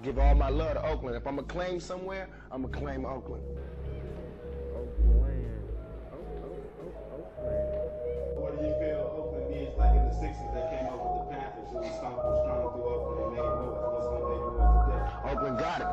Give all my love to Oakland. If I'm gonna claim somewhere, I'm gonna claim Oakland. What do you feel Oakland needs, like in the 60s they came up with the Panthers and stomped strong through Oakland and made noise? What's going to make noise today? Oakland got it.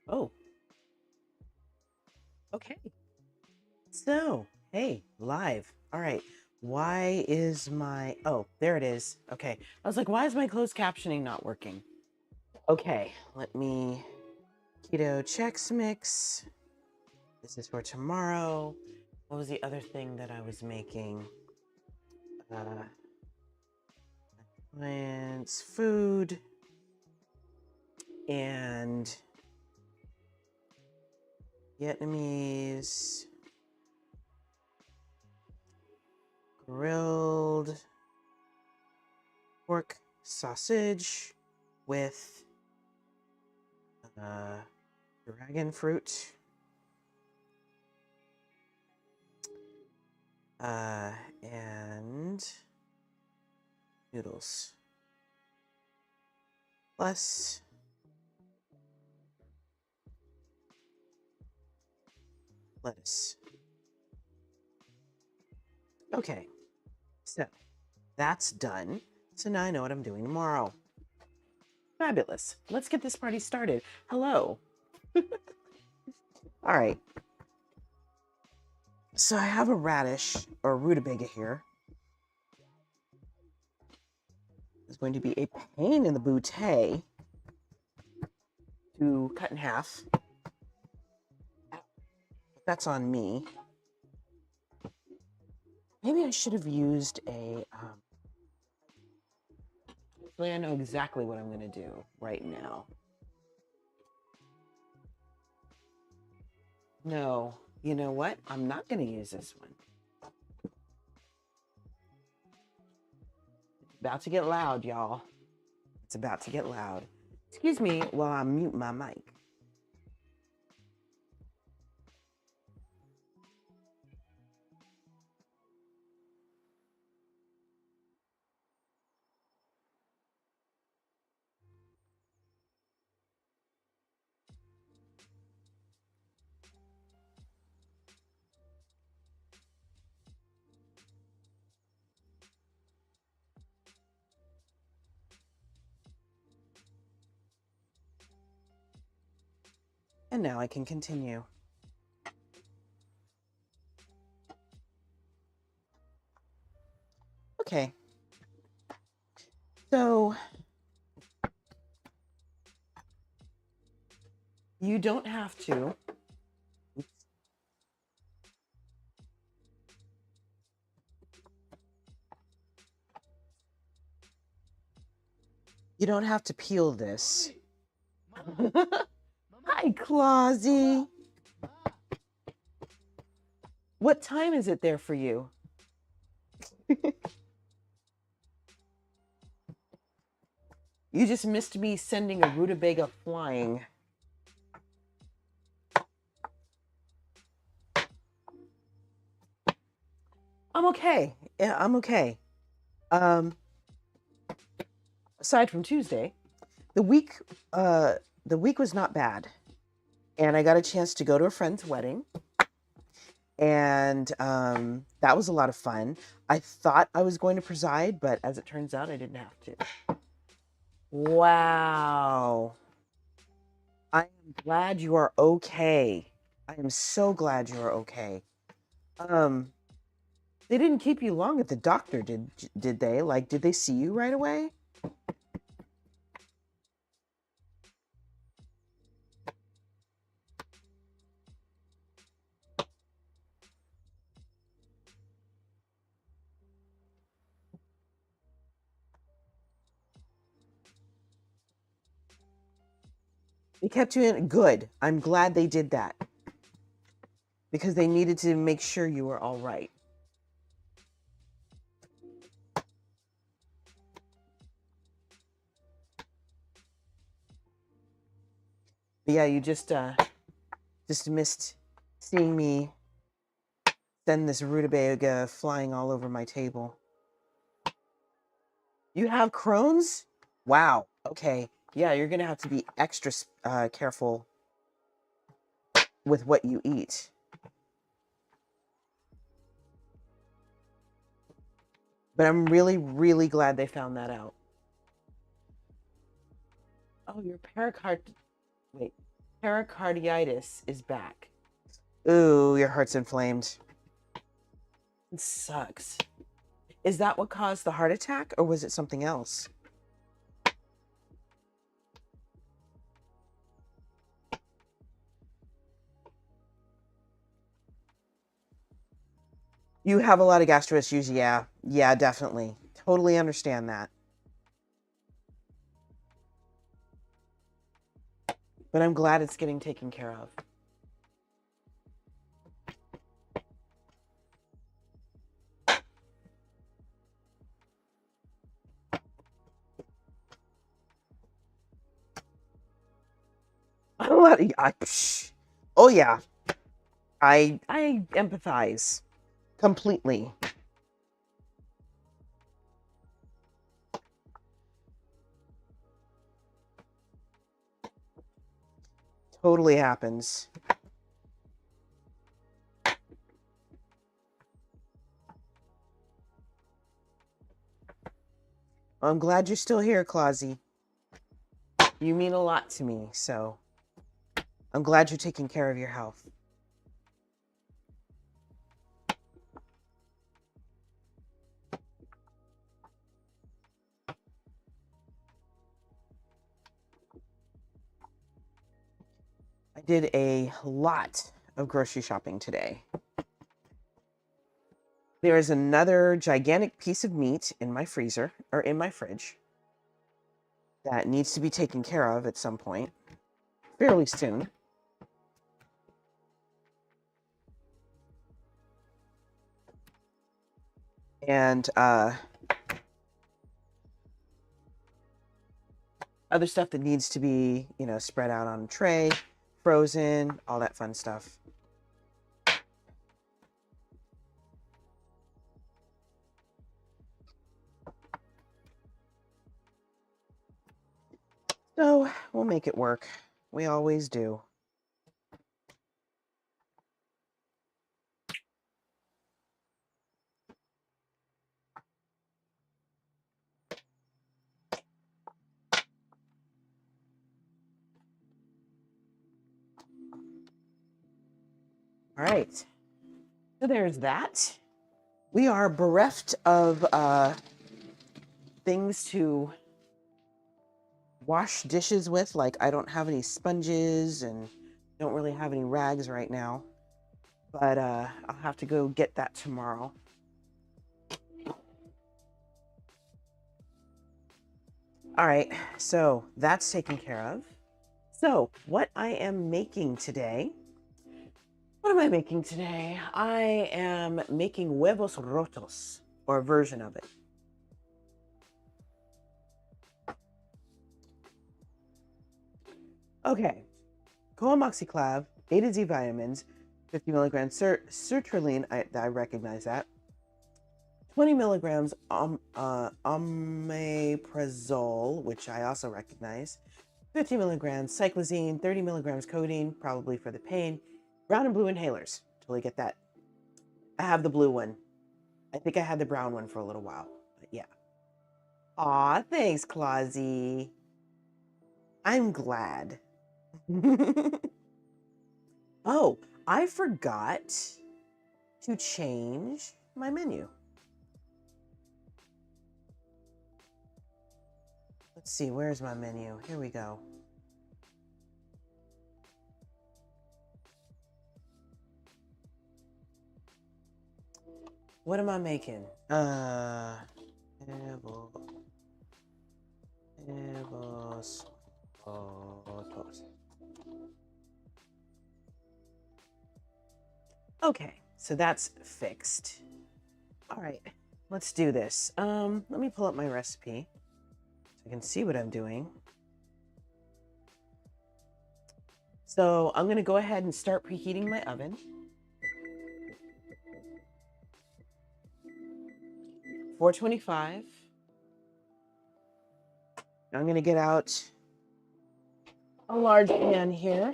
Oh, okay. So, hey, live. All right. Why is my, oh, there it is. Okay. I was like, why is my closed captioning not working? Okay. Let me, keto Chex Mix. This is for tomorrow. What was the other thing that I was making? Plants, food, and Vietnamese grilled pork sausage with dragon fruit, and noodles, plus lettuce. Okay, so that's done. So now I know what I'm doing tomorrow. Fabulous. Let's get this party started. Hello. All right. So I have a radish or rutabaga here. It's going to be a pain in the bootay to cut in half. But that's on me. Maybe I should have used a. Actually, I know exactly what I'm going to do right now. No, you know what? I'm not going to use this one. It's about to get loud, y'all. It's about to get loud. Excuse me while I mute my mic. And now I can continue. Okay. So you don't have to. You don't have to peel this. Hi, Clausy. What time is it there for you? You just missed me sending a rutabaga flying. I'm okay. Yeah, I'm okay. Aside from Tuesday, the week was not bad. And I got a chance to go to a friend's wedding. And that was a lot of fun. I thought I was going to preside, but as it turns out, I didn't have to. Wow. I am glad you are okay. I am so glad you are okay. They didn't keep you long at the doctor, did they? Like, did they see you right away? They kept you in. Good. I'm glad they did that. Because they needed to make sure you were all right. But yeah, you just missed seeing me send this rutabaga flying all over my table. You have Crohn's? Wow. Okay. Yeah, you're gonna have to be extra careful with what you eat. But I'm really, really glad they found that out. Oh, your pericarditis is back. Ooh, your heart's inflamed. It sucks. Is that what caused the heart attack, or was it something else? You have a lot of gastro issues, yeah. Yeah, definitely. Totally understand that. But I'm glad it's getting taken care of. Oh yeah. I empathize completely. Totally happens. I'm glad you're still here, Clausy. You mean a lot to me, so I'm glad you're taking care of your health. I did a lot of grocery shopping today. There is another gigantic piece of meat in my freezer, or in my fridge, that needs to be taken care of at some point, fairly soon. And other stuff that needs to be, spread out on a tray, frozen, all that fun stuff. So we'll make it work. We always do. All right. So there's that. We are bereft of things to wash dishes with. Like, I don't have any sponges and don't really have any rags right now. But I'll have to go get that tomorrow. All right, so that's taken care of. So what I am making today, what am I making today? I am making Huevos Rotos, or a version of it. Okay, Coamoxiclav, A to Z vitamins, 50 milligrams sertraline, I recognize that. 20 milligrams omeprazole, which I also recognize. 50 milligrams cyclazine, 30 milligrams codeine, probably for the pain. Brown and blue inhalers, totally get that. I have the blue one. I think I had the brown one for a little while, but yeah. Aw, thanks, Clausy. I'm glad. Oh, I forgot to change my menu. Let's see, where's my menu? Here we go. What am I making? Huevos Rotos. Okay, so that's fixed. All right, let's do this. Let me pull up my recipe so I can see what I'm doing. So I'm gonna go ahead and start preheating my oven. 425. I'm gonna get out a large pan here.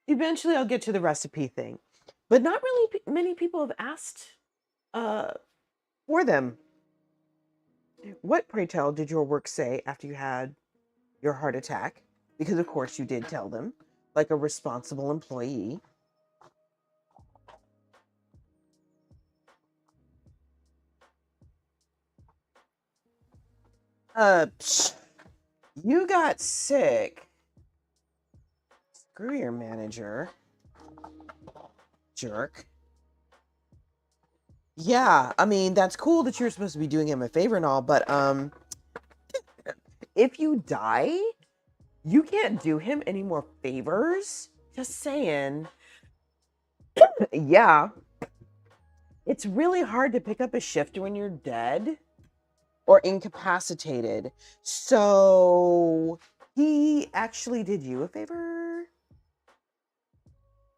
Eventually I'll get to the recipe thing, but not really many people have asked for them. What, pray tell, did your work say after you had your heart attack? Because of course you did tell them, like a responsible employee. Psh, you got sick. Screw your manager. Jerk. Yeah, I mean, that's cool that you're supposed to be doing him a favor and all, but if you die, you can't do him any more favors. Just saying. Yeah. It's really hard to pick up a shift when you're dead or incapacitated. So he actually did you a favor.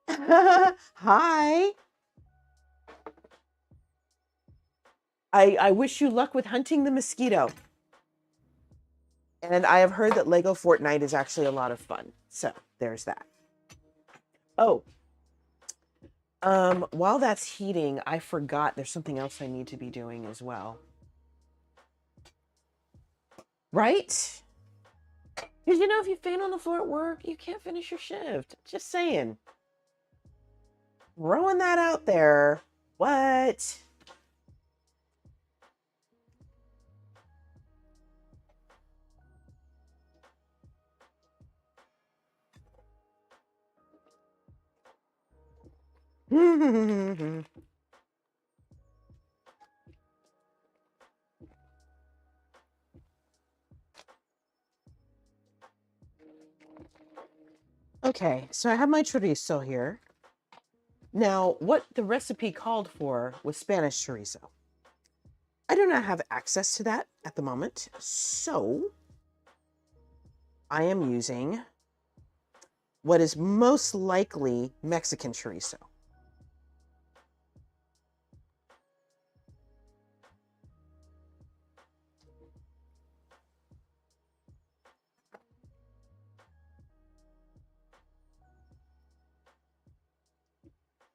Hi. I wish you luck with hunting the mosquito. And I have heard that Lego Fortnite is actually a lot of fun. So there's that. Oh, while that's heating, I forgot there's something else I need to be doing as well. Right? Because you know, if you faint on the floor at work, you can't finish your shift. Just saying. Throwing that out there. What? Okay, so I have my chorizo here. Now, what the recipe called for was Spanish chorizo. I do not have access to that at the moment, so I am using what is most likely Mexican chorizo.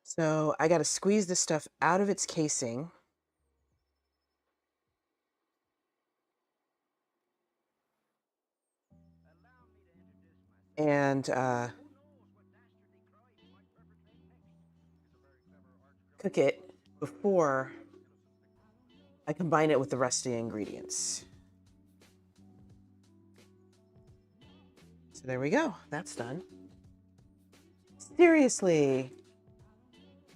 So I got to squeeze this stuff out of its casing. And cook it before I combine it with the rest of the ingredients. So there we go. That's done. Seriously.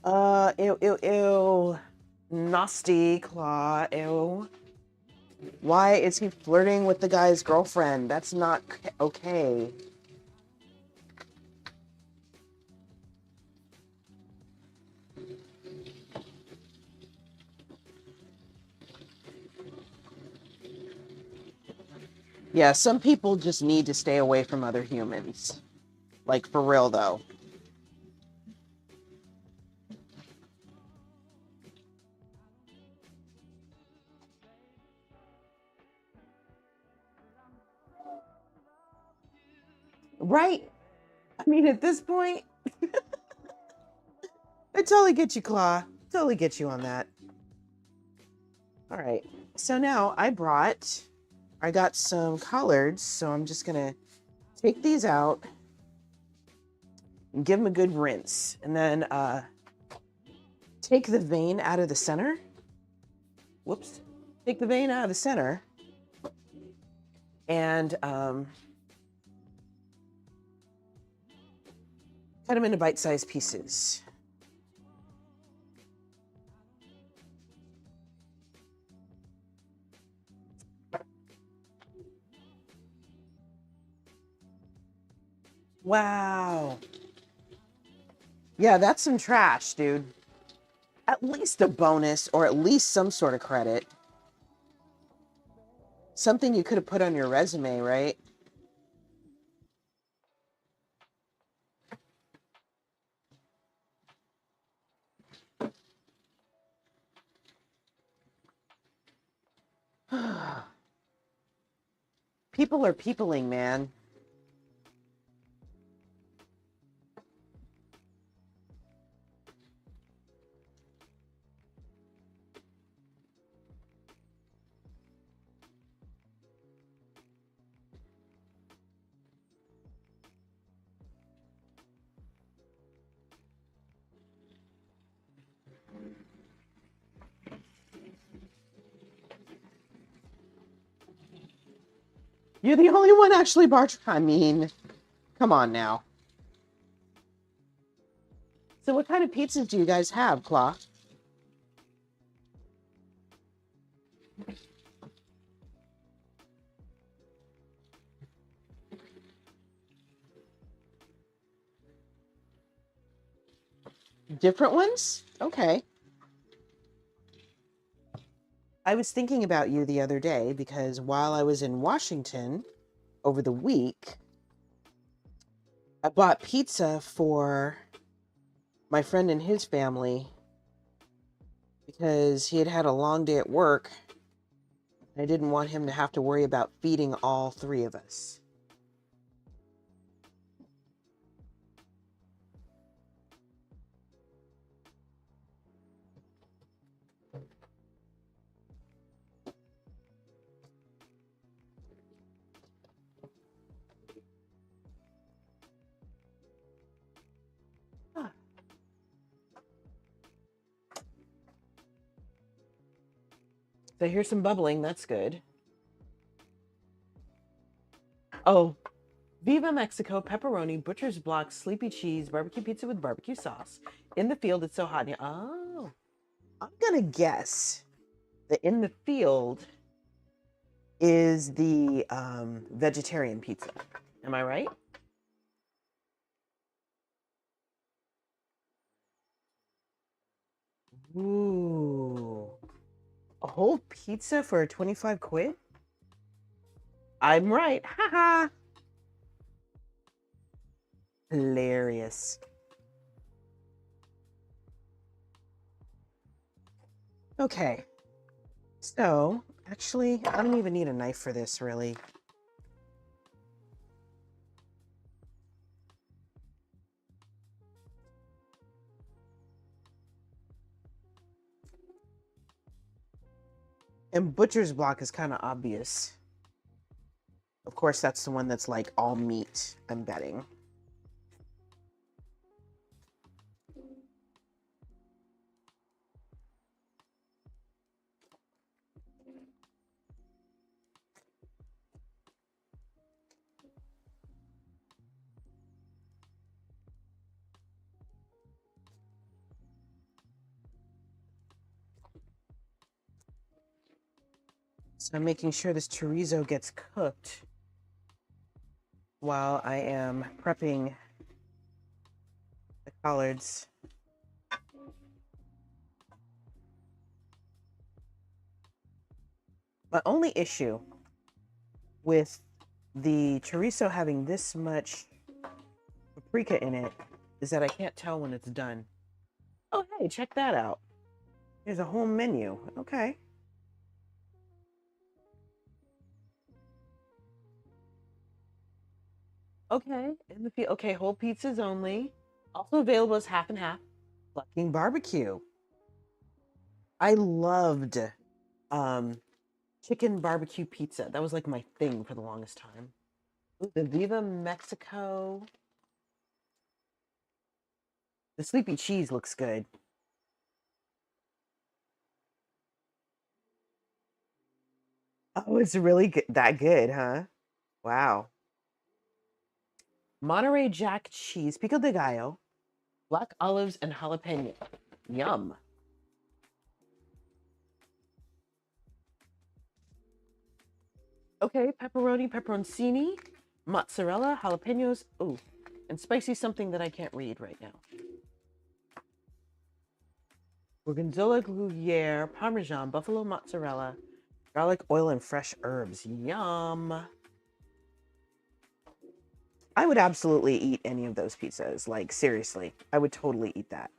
Ew, ew, ew. Nasty claw, ew. Why is he flirting with the guy's girlfriend? That's not okay. Yeah, some people just need to stay away from other humans. Like, for real, though. Right? I mean, at this point, I totally get you, Claw. Totally get you on that. All right. So now I got some collards, so I'm just going to take these out and give them a good rinse. And then take the vein out of the center. Whoops. Take the vein out of the center. And cut them into bite-sized pieces. Wow. Yeah, that's some trash, dude. At least a bonus or at least some sort of credit. Something you could have put on your resume, right? People are peopling, man. You're the only one actually I mean, come on now. So what kind of pizzas do you guys have, Claw? Different ones? Okay. I was thinking about you the other day because while I was in Washington over the week, I bought pizza for my friend and his family because he had had a long day at work. I didn't want him to have to worry about feeding all three of us. So here's some bubbling. That's good. Oh, Viva Mexico, pepperoni, butcher's block, sleepy cheese, barbecue pizza with barbecue sauce. In the field, it's so hot. Oh, I'm going to guess that in the field is the vegetarian pizza. Am I right? Ooh. A whole pizza for 25 quid? I'm right. Haha. Hilarious. Okay. So, actually, I don't even need a knife for this, really. And butcher's block is kind of obvious. Of course, that's the one that's like all meat, I'm betting. So I'm making sure this chorizo gets cooked while I am prepping the collards. My only issue with the chorizo having this much paprika in it is that I can't tell when it's done. Oh, hey, check that out. There's a whole menu. Okay. Okay, in the field. Okay, whole pizzas only. Also available as half and half. Fucking barbecue. I loved um chicken barbecue pizza. That was like my thing for the longest time. Ooh, the Viva Mexico. The sleepy cheese looks good. Oh, it's really good. That good, huh? Wow. Monterey Jack cheese, pico de gallo, black olives, and jalapeno. Yum. Okay, pepperoni, pepperoncini, mozzarella, jalapenos. Ooh, And spicy something that I can't read right now. Gorgonzola, Gruyere, Parmesan, buffalo mozzarella, garlic oil, and fresh herbs. Yum. I would absolutely eat any of those pizzas. Like, seriously, I would totally eat that.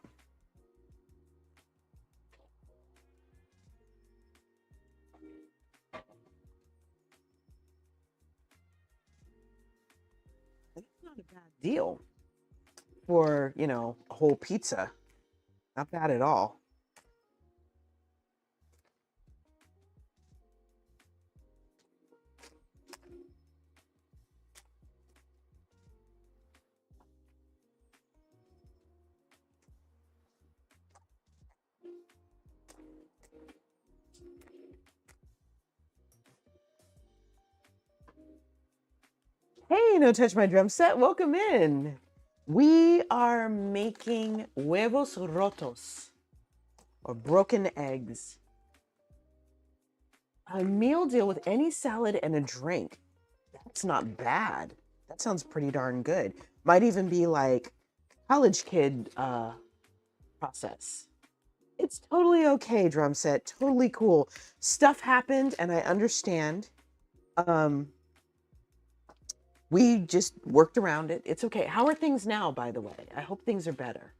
It's not a bad deal for, you know, a whole pizza. Not bad at all. Hey, No Touch My Drum Set, welcome in. We are making huevos rotos, or broken eggs. A meal deal with any salad and a drink. That's not bad. That sounds pretty darn good. Might even be like college kid process. It's totally okay, drum set. Totally cool. Stuff happened and I understand. We just worked around it. It's okay. How are things now, by the way? I hope things are better.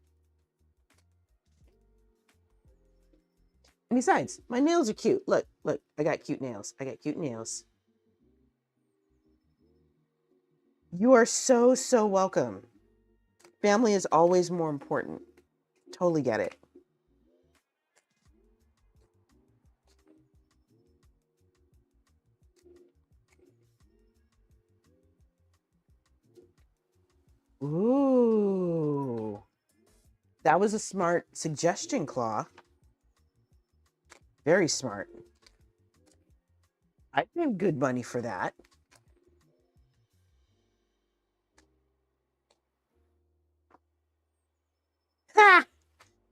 And besides, my nails are cute. Look, look, I got cute nails. I got cute nails. You are so, so welcome. Family is always more important. Totally get it. Ooh. That was a smart suggestion, Claw. Very smart. I'd pay good money for that. Ha!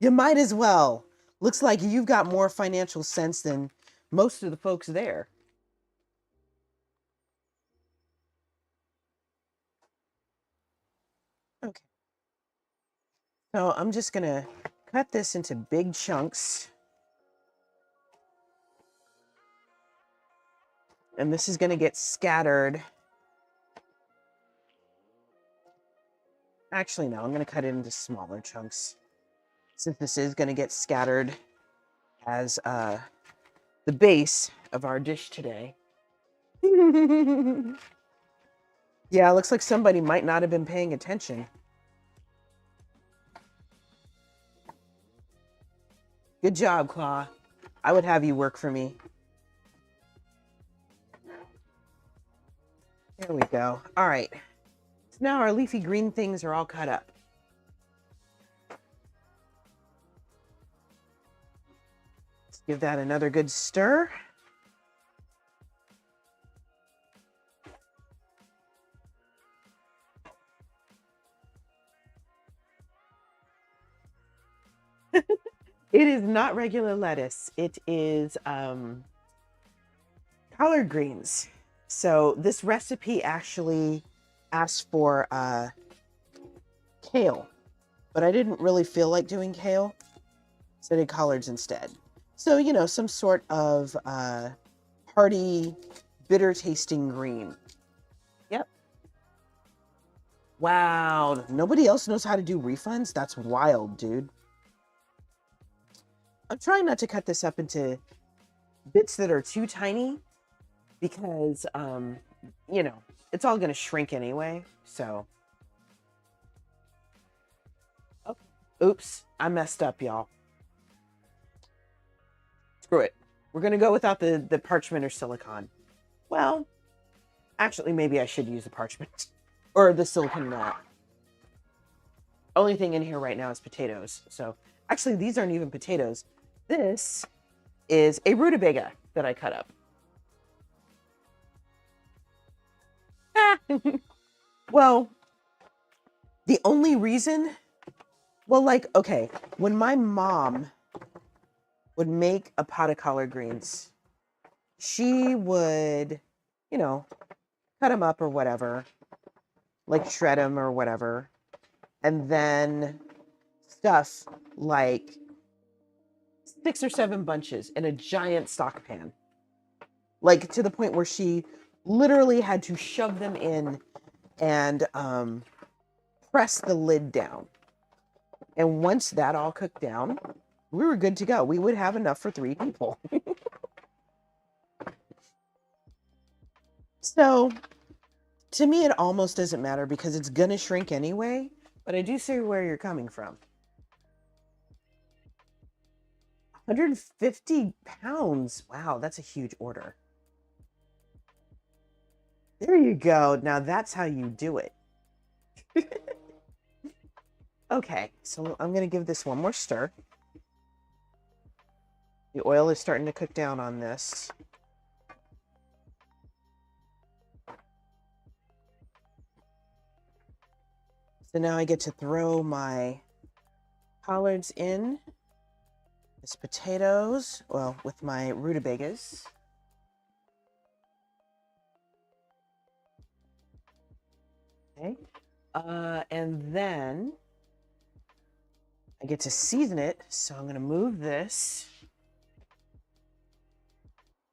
You might as well. Looks like you've got more financial sense than most of the folks there. Okay. So I'm just going to cut this into big chunks. And this is going to get scattered. Actually, no, I'm going to cut it into smaller chunks, since this is going to get scattered as the base of our dish today. Yeah, it looks like somebody might not have been paying attention. Good job, Claw. I would have you work for me. There we go. All right. So now our leafy green things are all cut up. Let's give that another good stir. It is not regular lettuce. It is collard greens. So this recipe actually asked for kale, but I didn't really feel like doing kale, so I did collards instead. So, you know, some sort of hearty, bitter tasting green. Yep. Wow. Nobody else knows how to do refunds? That's wild, dude. I'm trying not to cut this up into bits that are too tiny because, you know, it's all going to shrink anyway. So, oh, oops, I messed up, y'all. Screw it. We're going to go without the parchment or silicone. Well, actually, maybe I should use the parchment or the silicone mat. Only thing in here right now is potatoes. So, actually, these aren't even potatoes. This is a rutabaga that I cut up. Well, the only reason, well, like, okay, when my mom would make a pot of collard greens, she would, you know, cut them up or whatever. like shred them or whatever. And then stuff like 6 or 7 bunches in a giant stock pan. Like to the point where she literally had to shove them in and press the lid down. And once that all cooked down, we were good to go. We would have enough for 3 people. So to me, it almost doesn't matter because it's going to shrink anyway. But I do see where you're coming from. 150 pounds. Wow, that's a huge order. There you go. Now that's how you do it. Okay, so I'm going to give this one more stir. The oil is starting to cook down on this. So now I get to throw my collards in. This potatoes, well, with my rutabagas. Okay. And then I get to season it. So I'm going to move this.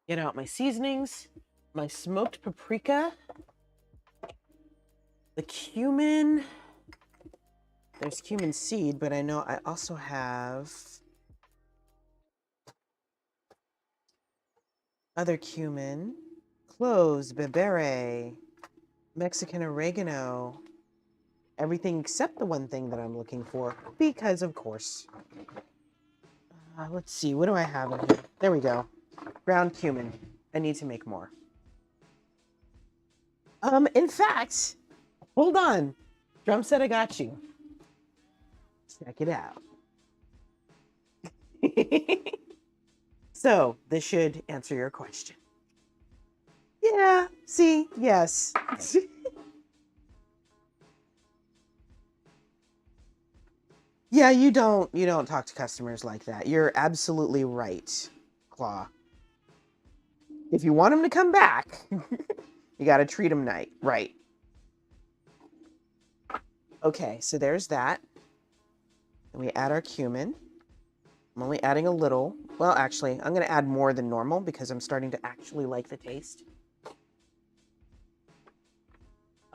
Get out my seasonings, my smoked paprika, the cumin. There's cumin seed, but I know I also have other cumin, cloves, berbere, Mexican oregano, everything except the one thing that I'm looking for, because of course. Let's see, what do I have in here? There we go. Ground cumin. I need to make more. In fact, hold on. Drum set, I got you. Check it out. So, this should answer your question. Yeah, see, yes. Yeah, you don't talk to customers like that. You're absolutely right, Claw. If you want them to come back, you got to treat them right. Okay, so there's that. And we add our cumin. I'm only adding a little. Well, actually, I'm going to add more than normal because I'm starting to actually like the taste.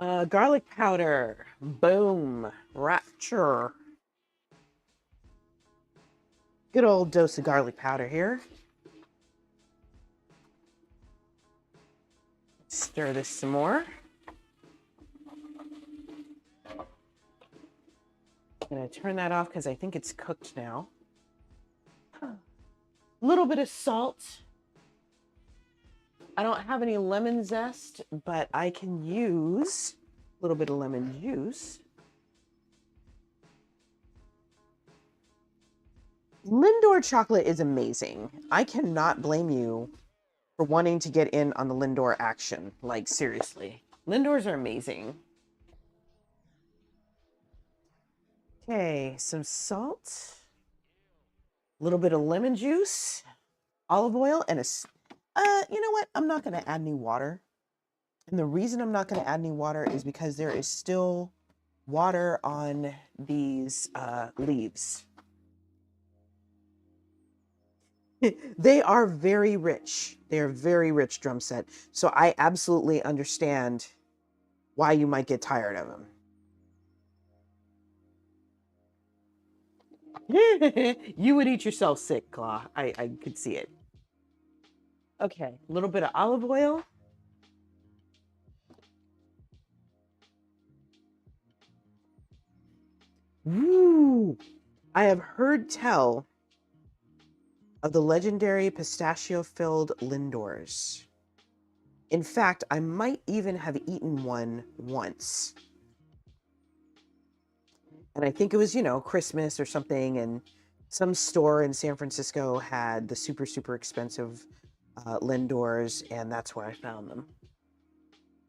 Garlic powder. Boom. Rapture. Good old dose of garlic powder here. Stir this some more. I'm going to turn that off because I think it's cooked now. A little bit of salt. I don't have any lemon zest, but I can use a little bit of lemon juice. Lindor chocolate is amazing. I cannot blame you for wanting to get in on the Lindor action. Like, seriously. Lindors are amazing. Okay, some salt. A little bit of lemon juice. Olive oil and you know what? I'm not going to add any water. And the reason I'm not going to add any water is because there is still water on these leaves. They are very rich. They are very rich, drum set. So I absolutely understand why you might get tired of them. You would eat yourself sick, Claw. I could see it. Okay, a little bit of olive oil. Woo! I have heard tell of the legendary pistachio-filled Lindors. In fact, I might even have eaten one once. And I think it was, Christmas or something, and some store in San Francisco had the super, super expensive Lindors, and that's where I found them.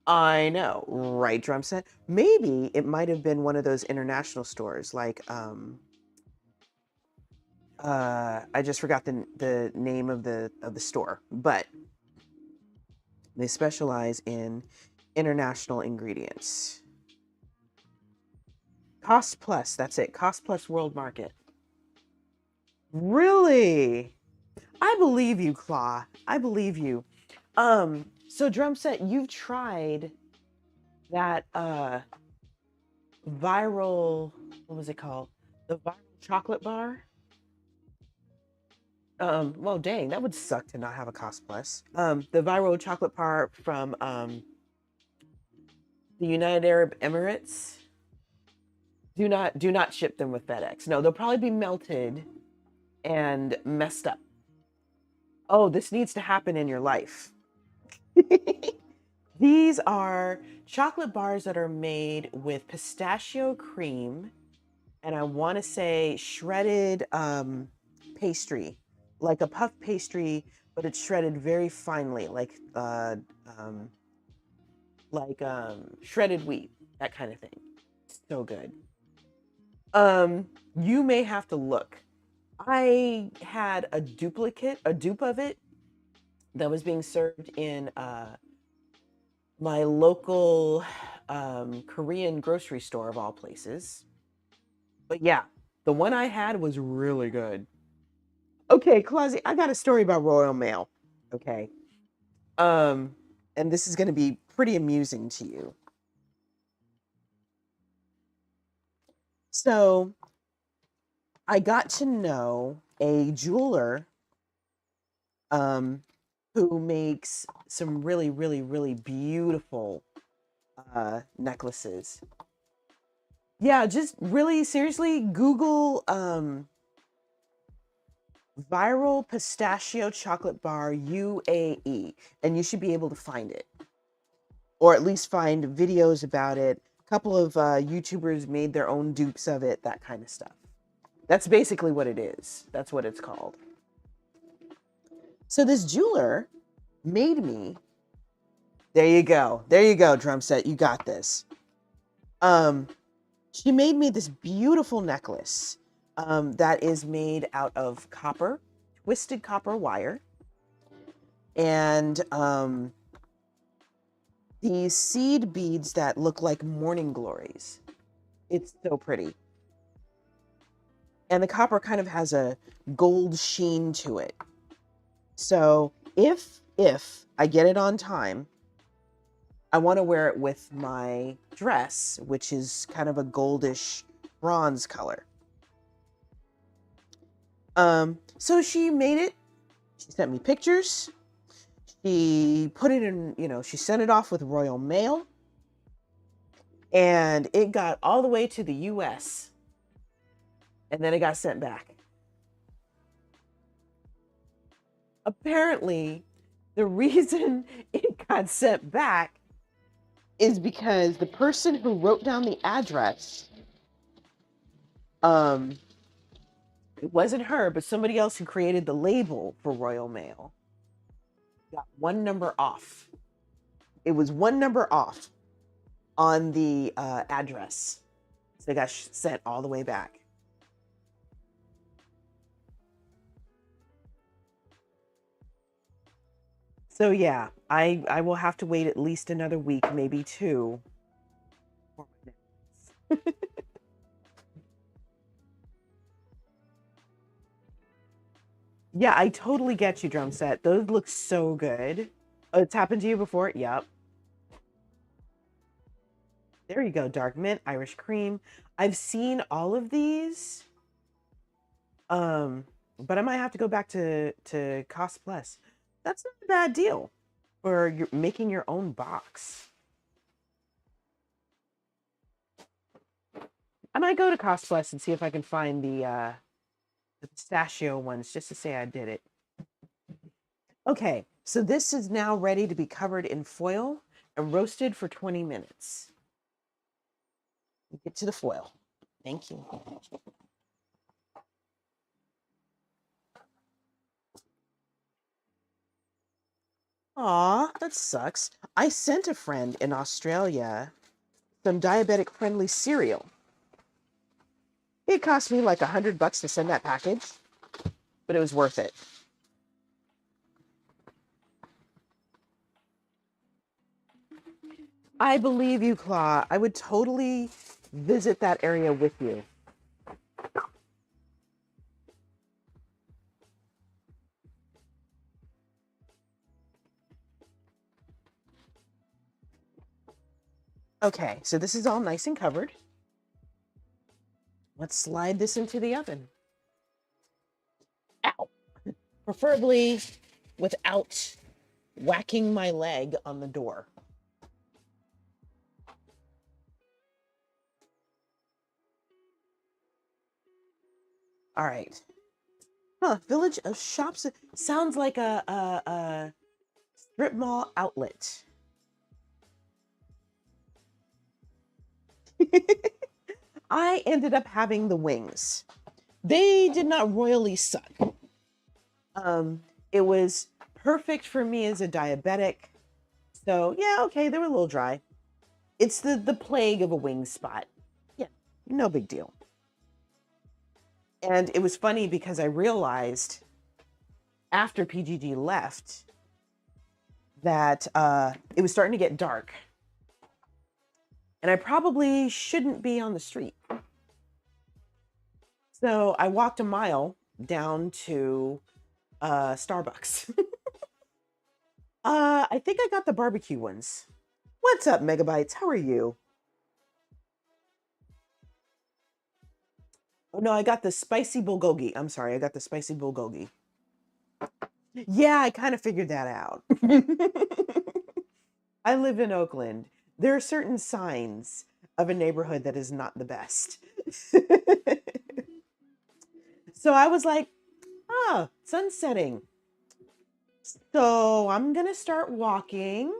I know, right, drum set? Maybe it might have been one of those international stores, like, I just forgot the name of the store, but they specialize in international ingredients. Cost Plus. That's it. Cost Plus World Market. Really? I believe you, Claw. I believe you. So Drum Set, you've tried that viral, what was it called? The viral chocolate bar? Well, dang, that would suck to not have a Cost Plus. The viral chocolate bar from the United Arab Emirates. Do not ship them with FedEx. No, they'll probably be melted and messed up. Oh, this needs to happen in your life. These are chocolate bars that are made with pistachio cream, and I want to say shredded pastry, like a puff pastry, but it's shredded very finely, um, shredded wheat, that kind of thing. So good. You may have to look. I had a dupe of it that was being served in my local Korean grocery store of all places. But yeah, the one I had was really good. Okay, Clausy, I got a story about Royal Mail. Okay. Um, and this is going to be pretty amusing to you. So, I got to know a jeweler who makes some really, really, really beautiful necklaces. Yeah, just really seriously Google viral pistachio chocolate bar UAE, and you should be able to find it, or at least find videos about it. A couple of YouTubers made their own dupes of it, that kind of stuff. That's basically what it is. That's what it's called. So this jeweler made me. There you go. There you go, drum set. You got this. She made me this beautiful necklace that is made out of copper, twisted copper wire, and these seed beads that look like morning glories. It's so pretty. And the copper kind of has a gold sheen to it. So if I get it on time, I want to wear it with my dress, which is kind of a goldish bronze color. So she made it. She sent me pictures. She put it in, she sent it off with Royal Mail. And it got all the way to the US. And then it got sent back. Apparently, the reason it got sent back is because the person who wrote down the address, it wasn't her, but somebody else who created the label for Royal Mail, got one number off. It was one number off on the address. So it got sent all the way back. So yeah, I will have to wait at least another week, maybe two. For my necklace. Yeah, I totally get you, drum set. Those look so good. Oh, it's happened to you before? Yep. There you go, dark mint, Irish cream. I've seen all of these. But I might have to go back to Cost Plus. That's not a bad deal for making your own box. I might go to Cost Plus and see if I can find the pistachio ones just to say I did it. Okay, so this is now ready to be covered in foil and roasted for 20 minutes. Get to the foil. Thank you. Aw, that sucks. I sent a friend in Australia some diabetic-friendly cereal. It cost me like $100 to send that package, but it was worth it. I believe you, Claw. I would totally visit that area with you. Okay, so this is all nice and covered. Let's slide this into the oven. Ow! Preferably without whacking my leg on the door. All right. Huh, Village of Shops sounds like a strip mall outlet. I ended up having the wings. They did not royally suck. It was perfect for me as a diabetic. So yeah, okay, they were a little dry. It's the plague of a wing spot. Yeah, no big deal. And it was funny because I realized after PGG left that it was starting to get dark. And I probably shouldn't be on the street. So I walked a mile down to Starbucks. I think I got the barbecue ones. What's up, Megabytes? How are you? Oh, no, I got the spicy bulgogi. I'm sorry, I got the spicy bulgogi. Yeah, I kind of figured that out. I live in Oakland. There are certain signs of a neighborhood that is not the best. So I was like, sun's setting. So I'm going to start walking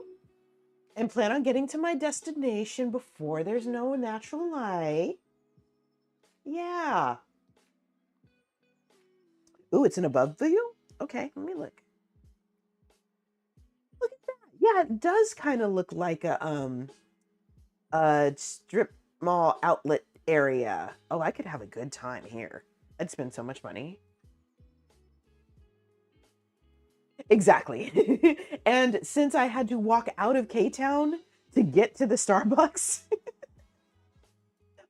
and plan on getting to my destination before there's no natural light. Yeah. Ooh, it's an above view? Okay, let me look. Look at that. Yeah, it does kind of look like a strip mall outlet area. Oh, I could have a good time here. I'd spend so much money. Exactly. And since I had to walk out of K-Town to get to the Starbucks,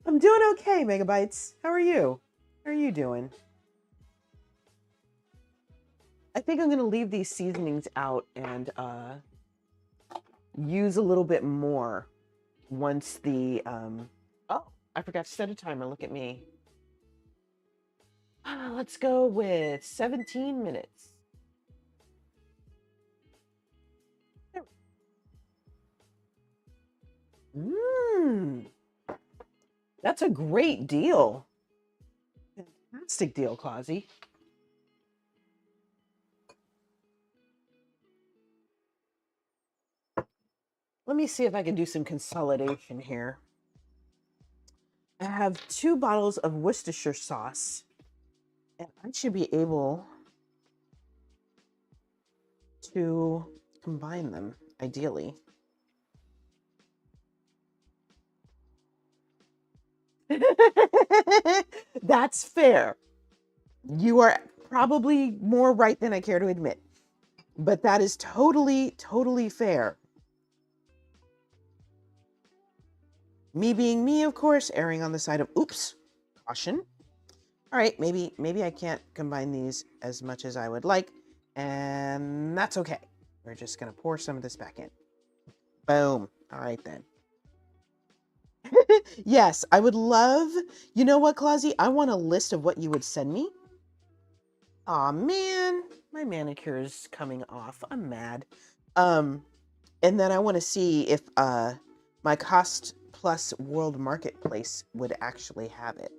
I'm doing okay, Megabytes. How are you? How are you doing? I think I'm going to leave these seasonings out and use a little bit more once the... Oh, I forgot to set a timer. Look at me. Let's go with 17 minutes. That's a great deal. Fantastic deal, Clausy. Let me see if I can do some consolidation here. I have 2 bottles of Worcestershire sauce, and I should be able to combine them, ideally. That's fair. You are probably more right than I care to admit, but that is totally, totally fair. Me being me, of course, erring on the side of oops, caution. All right, maybe I can't combine these as much as I would like, and that's okay. We're just gonna pour some of this back in. Boom. All right then. Yes, I would love, you know what, Clausy? I want a list of what you would send me. Aw, man, my manicure is coming off. I'm mad. And then I want to see if my Cost Plus World Marketplace would actually have it.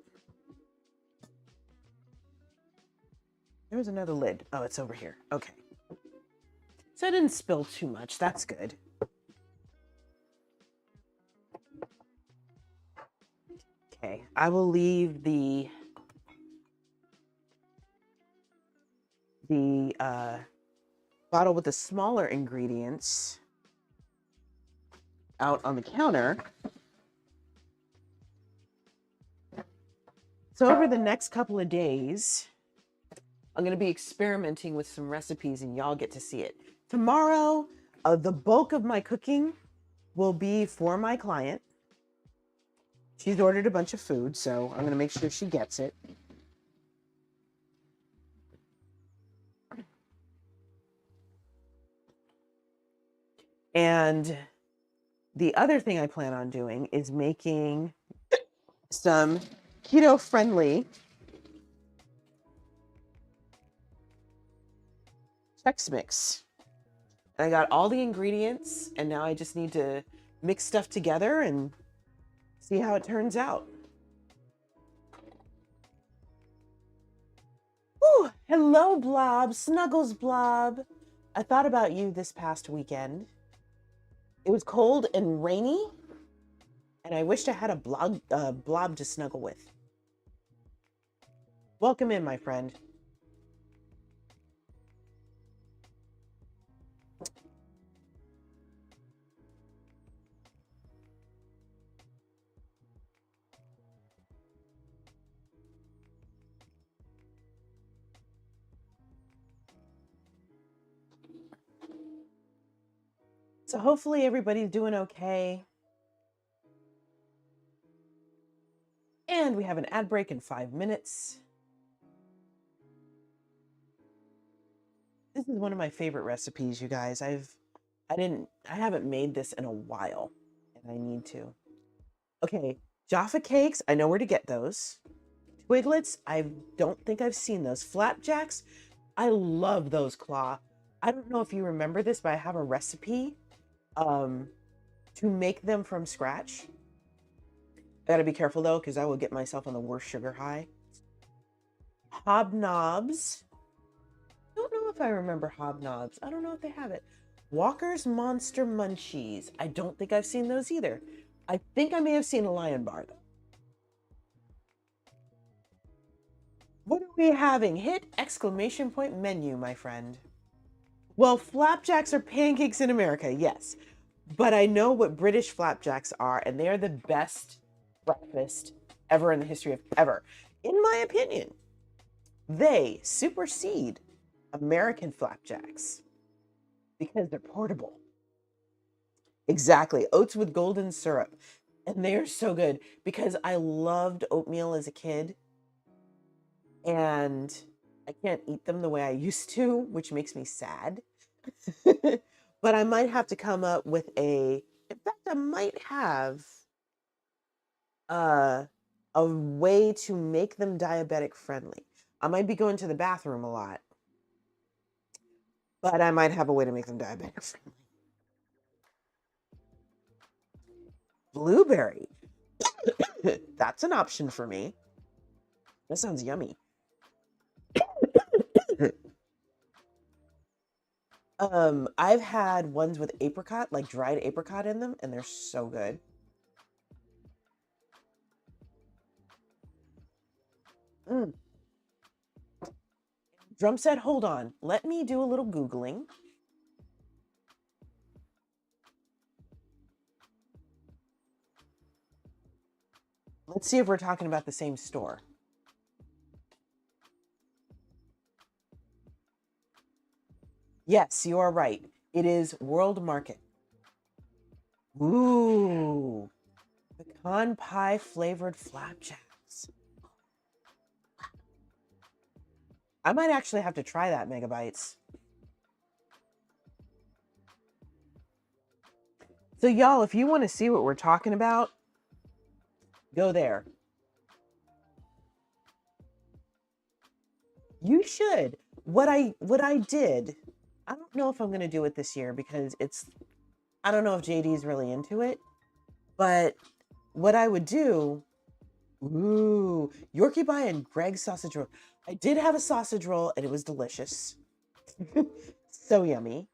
There's another lid. Oh, it's over here. Okay. So I didn't spill too much. That's good. Okay, I will leave the bottle with the smaller ingredients out on the counter. So over the next couple of days, I'm going to be experimenting with some recipes and y'all get to see it. Tomorrow, the bulk of my cooking will be for my client. She's ordered a bunch of food, so I'm going to make sure she gets it. And the other thing I plan on doing is making some keto-friendly Chex Mix. And I got all the ingredients, and now I just need to mix stuff together and see how it turns out. Whew. Hello, Blob. Snuggles, Blob. I thought about you this past weekend. It was cold and rainy, and I wished I had a blob to snuggle with. Welcome in, my friend. So hopefully everybody's doing okay. And we have an ad break in 5 minutes. This is one of my favorite recipes, you guys. I haven't made this in a while, and I need to. Okay, Jaffa cakes, I know where to get those. Twiglets, I don't think I've seen those. Flapjacks, I love those, Claw. I don't know if you remember this, but I have a recipe to make them from scratch. I gotta be careful though, because I will get myself on the worst sugar high. Hobnobs. Don't know if I remember Hobnobs. I don't know if they have it. Walker's Monster Munchies. I don't think I've seen those either. I think I may have seen a Lion Bar though. What are we having? Hit exclamation point menu, my friend. Well, flapjacks are pancakes in America, yes. But I know what British flapjacks are, and they are the best breakfast ever in the history of ever. In my opinion, they supersede American flapjacks because they're portable. Exactly. Oats with golden syrup. And they are so good because I loved oatmeal as a kid. And I can't eat them the way I used to, which makes me sad. But I might have to come up with in fact, I might have a way to make them diabetic friendly. I might be going to the bathroom a lot, but I might have a way to make them diabetic friendly. Blueberry. That's an option for me. That sounds yummy. I've had ones with apricot, like dried apricot in them, and they're so good. Drum said, hold on. Let me do a little Googling. Let's see if we're talking about the same store. Yes, you are right. It is World Market. Ooh, pecan pie flavored flapjacks. I might actually have to try that, Megabytes. So y'all, if you want to see what we're talking about, go there. You should. What I did, I don't know if I'm going to do it this year because I don't know if JD's really into it, but what I would do, Yorkie Pie and Greg's sausage roll. I did have a sausage roll and it was delicious. So yummy.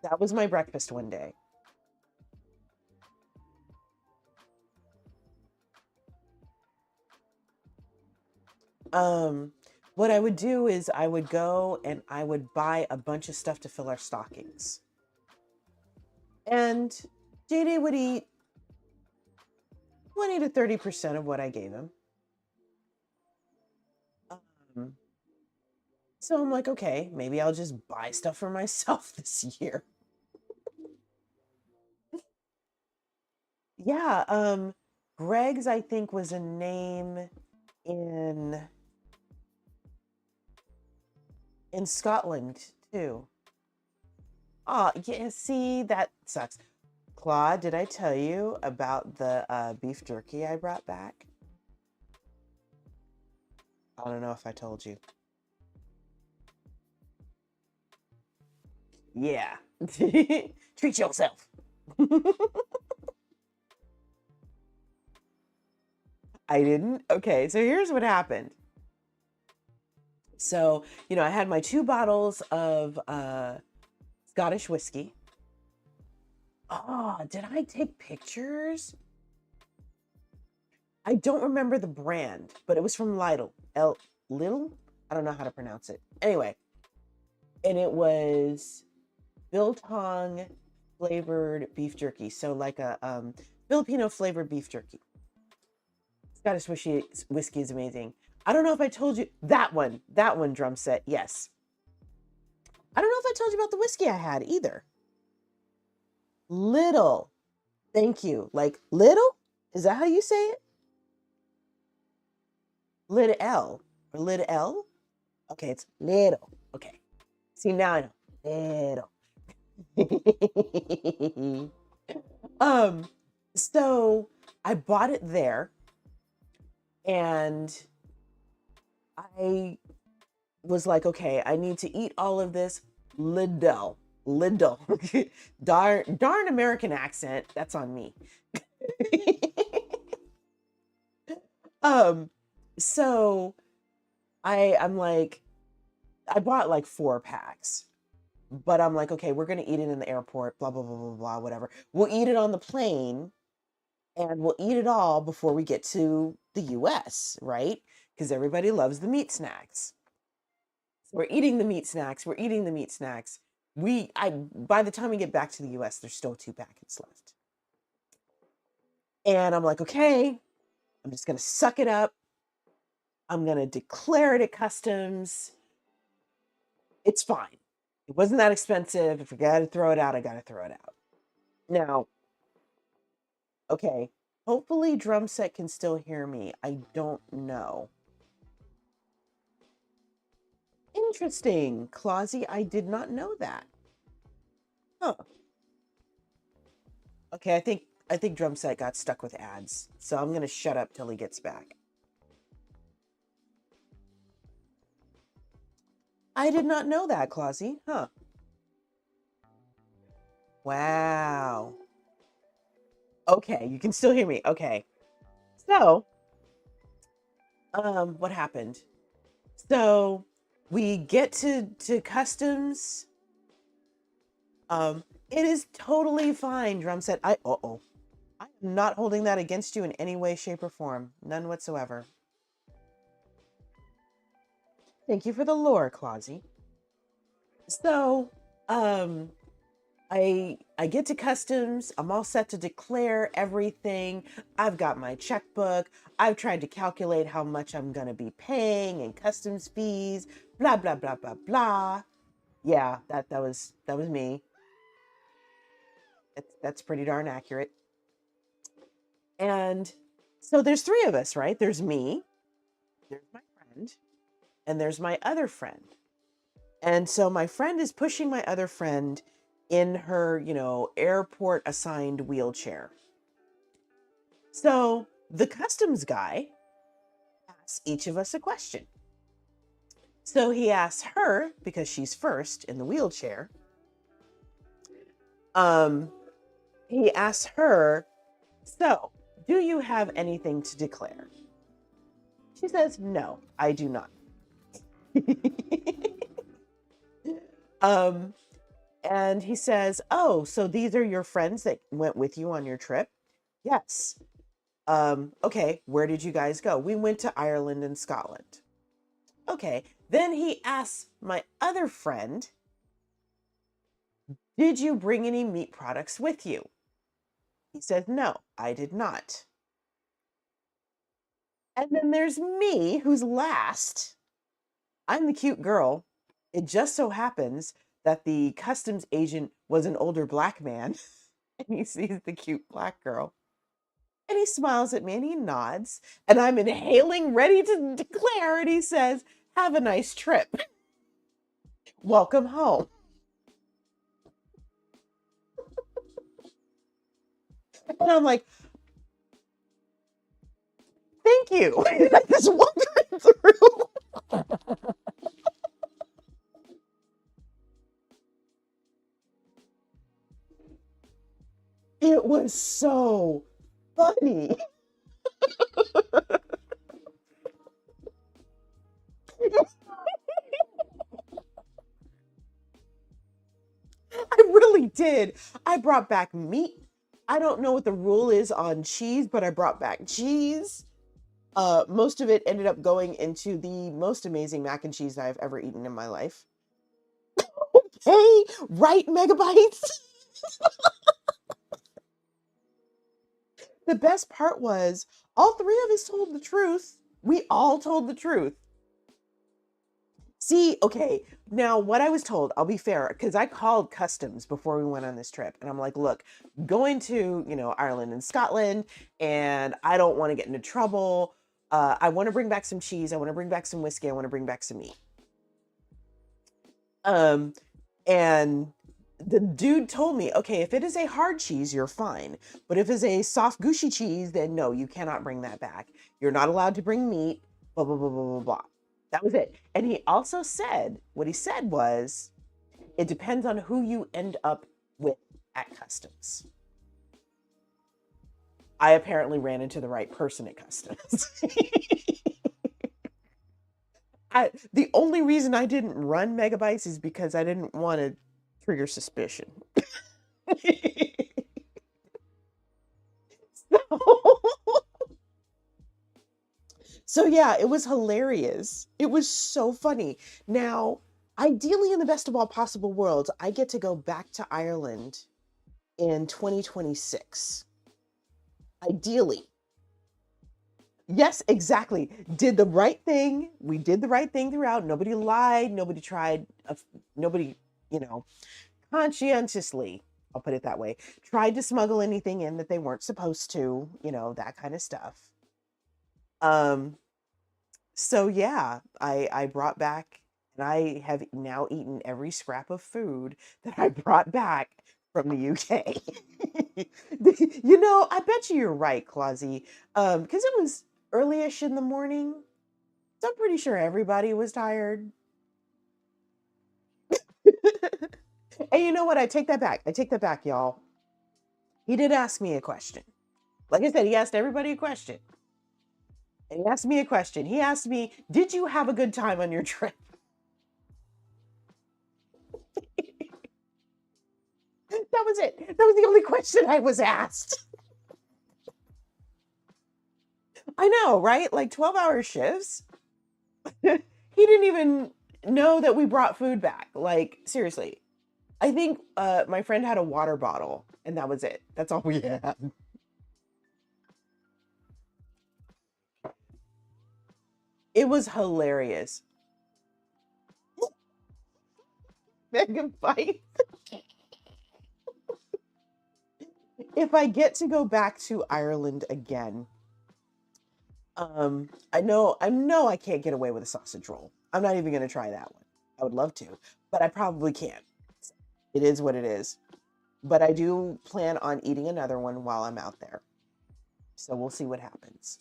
That was my breakfast one day. What I would do is I would go and I would buy a bunch of stuff to fill our stockings. And JD would eat 20 to 30% of what I gave him. So I'm like, okay, maybe I'll just buy stuff for myself this year. Yeah, Greg's, I think, was a name in Scotland too. Oh, yeah, see, that sucks. Claude, did I tell you about the beef jerky I brought back? I don't know if I told you. Yeah. Treat yourself. I didn't? Okay, so here's what happened. So, I had my 2 bottles of Scottish whiskey. Oh, did I take pictures? I don't remember the brand, but it was from Lidl. Little? I don't know how to pronounce it. Anyway, and it was biltong flavored beef jerky. So like a Filipino flavored beef jerky. Scottish whiskey is amazing. I don't know if I told you that one drum set. Yes. I don't know if I told you about the whiskey I had either. Little. Thank you. Like little? Is that how you say it? Lid L or lid L? Okay, it's little. Okay. See, now I know. Little. So I bought it there and I was like, okay, I need to eat all of this. Lidl. darn American accent. That's on me. So I'm like, I bought like 4 packs, but I'm like, okay, we're gonna eat it in the airport, blah blah blah blah blah, whatever. We'll eat it on the plane, and we'll eat it all before we get to the U.S., right? Because everybody loves the meat snacks. So we're eating the meat snacks. By the time we get back to the U.S., there's still 2 packets left, and I'm like, okay, I'm just gonna suck it up. I'm gonna declare it at customs. It's fine. It wasn't that expensive. If I gotta throw it out, I gotta throw it out. Now, okay, hopefully drum set can still hear me. I don't know. Interesting, Clausy. I did not know that. Huh. Okay, I think drum set got stuck with ads, so I'm gonna shut up till he gets back. I did not know that, Clausy. Huh. Wow. Okay, you can still hear me. Okay. So, what happened? So we get to customs. It is totally fine, drum set. I am not holding that against you in any way, shape, or form. None whatsoever. Thank you for the lore, Clausy. So, I get to customs. I'm all set to declare everything. I've got my checkbook. I've tried to calculate how much I'm gonna be paying and customs fees. Blah blah blah blah blah. Yeah, that was me. That's pretty darn accurate. And so there's 3 of us, right? There's me, there's my friend, and there's my other friend. And so my friend is pushing my other friend in her, airport assigned wheelchair. So the customs guy asks each of us a question. So he asks her, because she's first in the wheelchair, he asks her, so do you have anything to declare? She says, no, I do not. And he says, oh, so these are your friends that went with you on your trip? Yes. Okay, where did you guys go? We went to Ireland and Scotland. Okay, then he asks my other friend, did you bring any meat products with you? He says, no, I did not. And then there's me, who's last. I'm the cute girl. It just so happens that the customs agent was an older black man, and he sees the cute black girl. And he smiles at me and he nods. And I'm inhaling, ready to declare. And he says, "Have a nice trip. Welcome home." And I'm like, "Thank you." And I just walked right through. It was so funny. I really did. I brought back meat. I don't know what the rule is on cheese, but I brought back cheese. Most of it ended up going into the most amazing mac and cheese I've ever eaten in my life. Hey, right, megabytes? The best part was all three of us told the truth. We all told the truth. See, okay, now what I was told, I'll be fair, because I called customs before we went on this trip. And I'm like, look, going to, Ireland and Scotland, and I don't want to get into trouble. I want to bring back some cheese. I want to bring back some whiskey. I want to bring back some meat. Um, and the dude told me, okay, if it is a hard cheese, you're fine. But if it's a soft, gushy cheese, then no, you cannot bring that back. You're not allowed to bring meat, blah, blah, blah, blah, blah, blah. That was it. And he also said, what he said was, it depends on who you end up with at customs. I apparently ran into the right person at customs. The only reason I didn't run megabytes is because I didn't want to trigger suspicion. So yeah, it was hilarious. It was so funny. Now, ideally, in the best of all possible worlds, I get to go back to Ireland in 2026. Ideally. Yes, exactly. Did the right thing. We did the right thing throughout. Nobody lied. Nobody tried. Nobody, conscientiously, I'll put it that way, tried to smuggle anything in that they weren't supposed to, that kind of stuff. Um, so yeah, I brought back, and I have now eaten every scrap of food that I brought back from the UK. I bet you're right, Clausy. Because it was early-ish in the morning. So I'm pretty sure everybody was tired. And you know what? I take that back. I take that back, y'all. He did ask me a question. Like I said, he asked everybody a question. And he asked me a question. He asked me, "Did you have a good time on your trip?" That was it. That was the only question I was asked. I know, right? Like 12-hour shifts. He didn't even know that we brought food back. Like, seriously. I think my friend had a water bottle, and that was it. That's all we had. It was hilarious. Megabyte. If I get to go back to Ireland again, I know I can't get away with a sausage roll. I'm not even gonna try that one. I would love to, but I probably can't. It is what it is. But I do plan on eating another one while I'm out there. So we'll see what happens.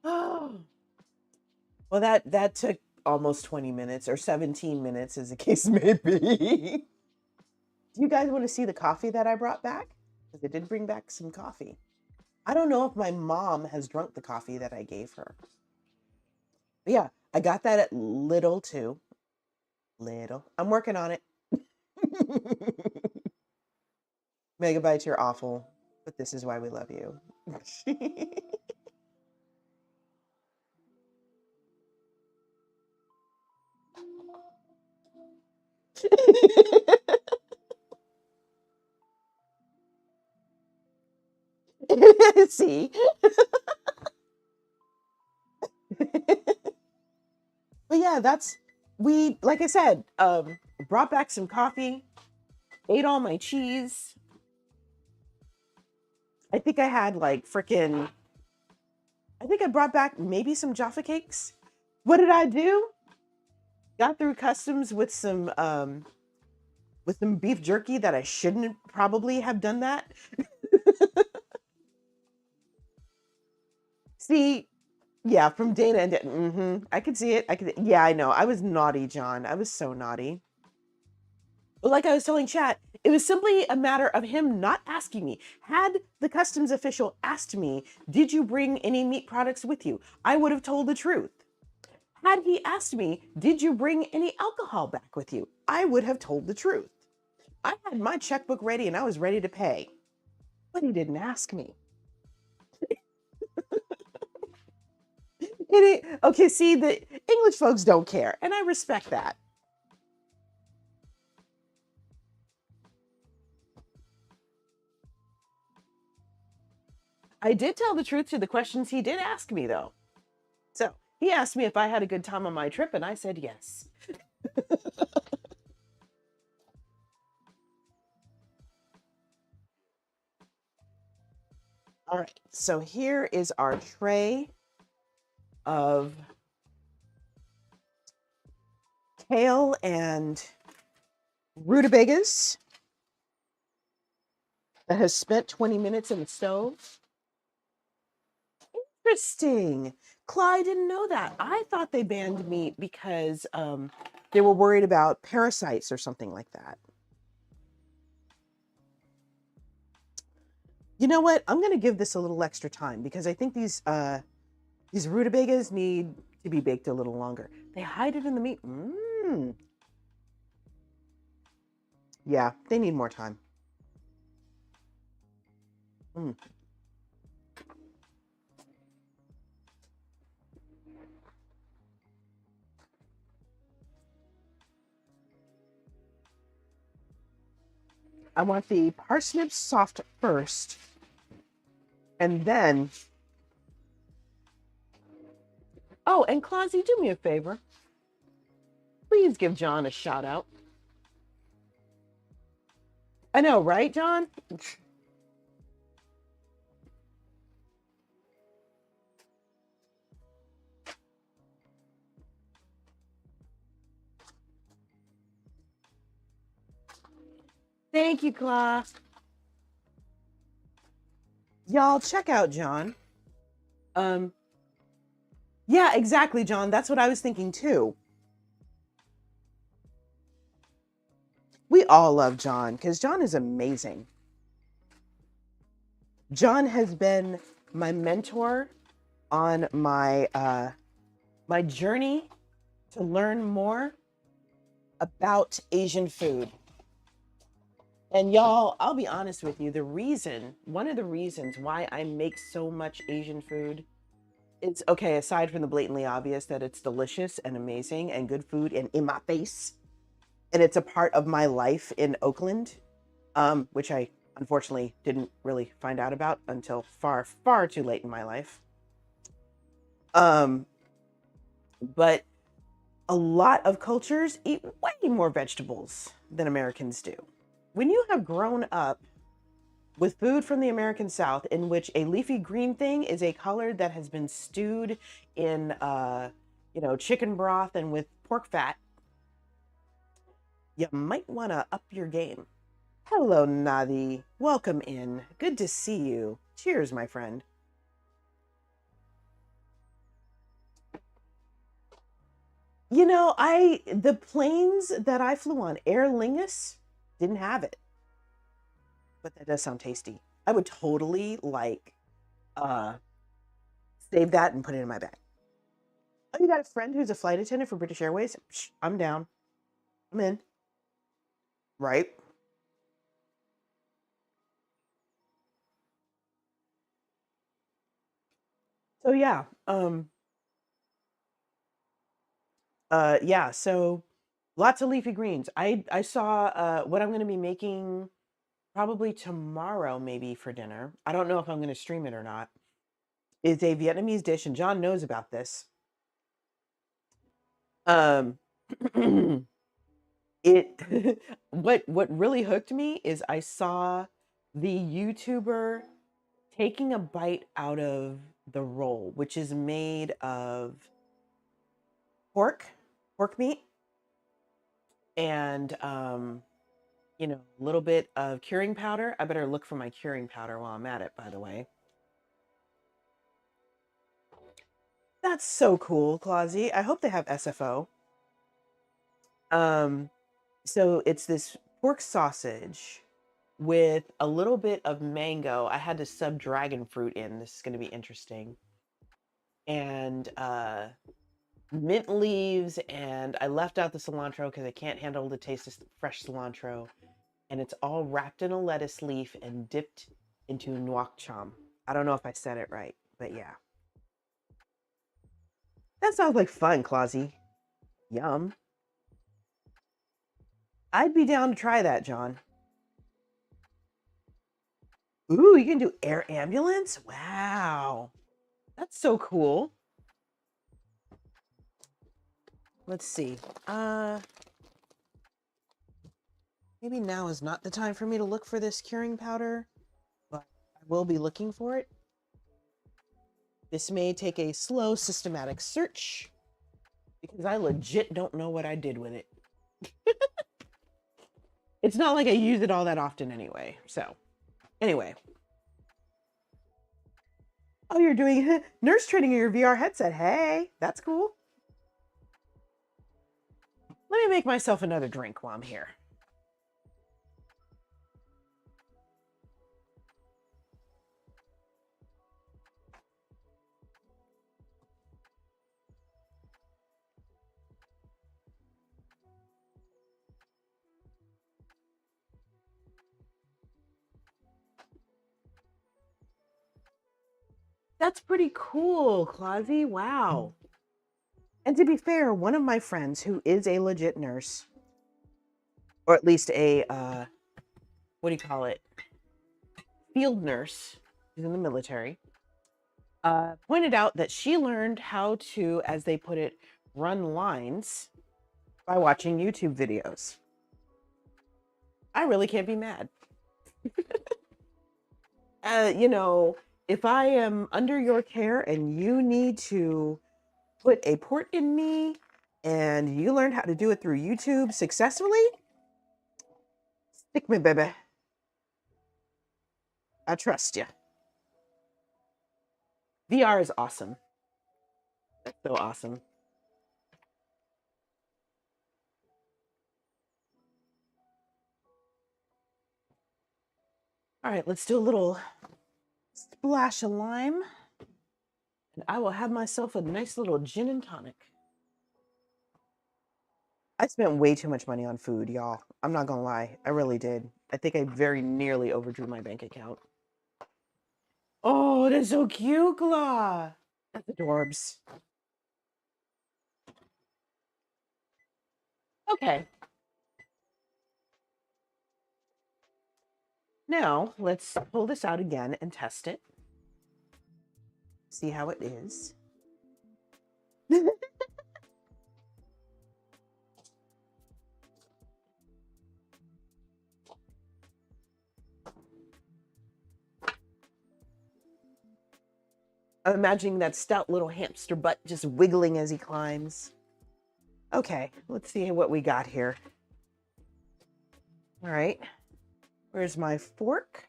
Oh, well, that took almost 20 minutes, or 17 minutes as the case may be. Do you guys want to see the coffee that I brought back? Because I did bring back some coffee. I don't know if my mom has drunk the coffee that I gave her. But yeah, I got that at Little too. Little. I'm working on it. Megabytes, you're awful, but this is why we love you. See? But yeah, like I said, brought back some coffee. ate all my cheese. I think I had like freaking, I think I brought back maybe some Jaffa cakes. What did I do? Got through customs with some beef jerky that I shouldn't probably have done that. See, yeah, from Dana and I could see it. Yeah, I know. I was naughty, John. I was so naughty. But like I was telling chat, it was simply a matter of him not asking me. Had the customs official asked me, "Did you bring any meat products with you?" I would have told the truth. Had he asked me, "Did you bring any alcohol back with you?" I would have told the truth. I had my checkbook ready and I was ready to pay. But he didn't ask me. Okay, see, the English folks don't care, and I respect that. I did tell the truth to the questions he did ask me, though. So he asked me if I had a good time on my trip, and I said yes. All right, so here is our tray of kale and rutabagas that has spent 20 minutes in the stove. Interesting. Clyde didn't know that. I thought they banned meat because they were worried about parasites or something like that. You know what? I'm going to give this a little extra time because I think these rutabagas need to be baked a little longer. They hide it in the meat. Yeah, they need more time. I want the parsnips soft first, and then... Oh, and Clausy, do me a favor. Please give John a shout out. I know, right, John? Thank you, Claw. Y'all check out John. Yeah, exactly, John. That's what I was thinking too. We all love John because John is amazing. John has been my mentor on my my journey to learn more about Asian food. And y'all, I'll be honest with you, one of the reasons why I make so much Asian food, it's okay, aside from the blatantly obvious that it's delicious and amazing and good food and in my face, and it's a part of my life in Oakland, which I unfortunately didn't really find out about until far, far too late in my life. But a lot of cultures eat way more vegetables than Americans do. When you have grown up with food from the American South, in which a leafy green thing is a color that has been stewed in, chicken broth and with pork fat, you might want to up your game. Hello, Nadi. Welcome in. Good to see you. Cheers, my friend. You know, the planes that I flew on, Aer Lingus, didn't have it. But that does sound tasty. I would totally save that and put it in my bag. Oh, you got a friend who's a flight attendant for British Airways? Psh, I'm down. I'm in. Right? So yeah. So lots of leafy greens. I saw what I'm gonna be making probably tomorrow, maybe for dinner. I don't know if I'm gonna stream it or not. Is a Vietnamese dish, and John knows about this. It what really hooked me is I saw the YouTuber taking a bite out of the roll, which is made of pork meat, and you know, a little bit of curing powder. I better look for my curing powder while I'm at it, by the way. That's so cool, Clausy. I hope they have SFO. So it's this pork sausage with a little bit of mango. I had to sub dragon fruit in. This is going to be interesting. And mint leaves, and I left out the cilantro because I can't handle the taste of fresh cilantro. And it's all wrapped in a lettuce leaf and dipped into nuoc cham. I don't know if I said it right, but yeah. That sounds like fun, Clausy. Yum. I'd be down to try that, John. Ooh, you can do air ambulance? Wow. That's so cool. Let's see. Maybe now is not the time for me to look for this curing powder, but I will be looking for it. This may take a slow, systematic search because I legit don't know what I did with it. It's not like I use it all that often anyway. So, anyway. Oh, you're doing nurse training in your VR headset. Hey, that's cool. Let me make myself another drink while I'm here. That's pretty cool, Clausy. Wow. And to be fair, one of my friends who is a legit nurse, or at least a, what do you call it? Field nurse, she's in the military, pointed out that she learned how to, as they put it, run lines by watching YouTube videos. I really can't be mad. You know, if I am under your care and you need to put a port in me and you learned how to do it through YouTube successfully, stick me, baby. I trust you. VR is awesome. That's so awesome. All right, let's do a little splash of lime. And I will have myself a nice little gin and tonic. I spent way too much money on food, y'all. I'm not gonna lie. I really did. I think I very nearly overdrew my bank account. Oh, that's so cute, Claw. That's adorbs. Okay. Now, let's pull this out again and test it. See how it is. I'm imagining that stout little hamster butt just wiggling as he climbs. Okay, let's see what we got here. All right. Where's my fork?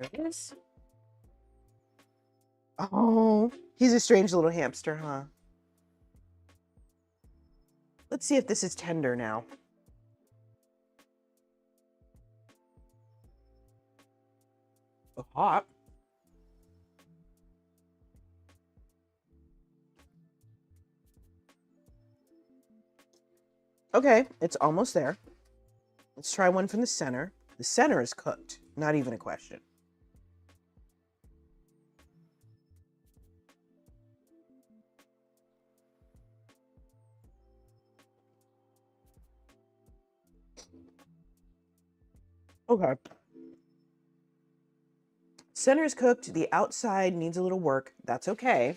There it is. Oh, he's a strange little hamster, huh? Let's see if this is tender now. Oh, hot. Okay, it's almost there. Let's try one from the center. The center is cooked, not even a question. Okay. Center is cooked. The outside needs a little work. That's okay.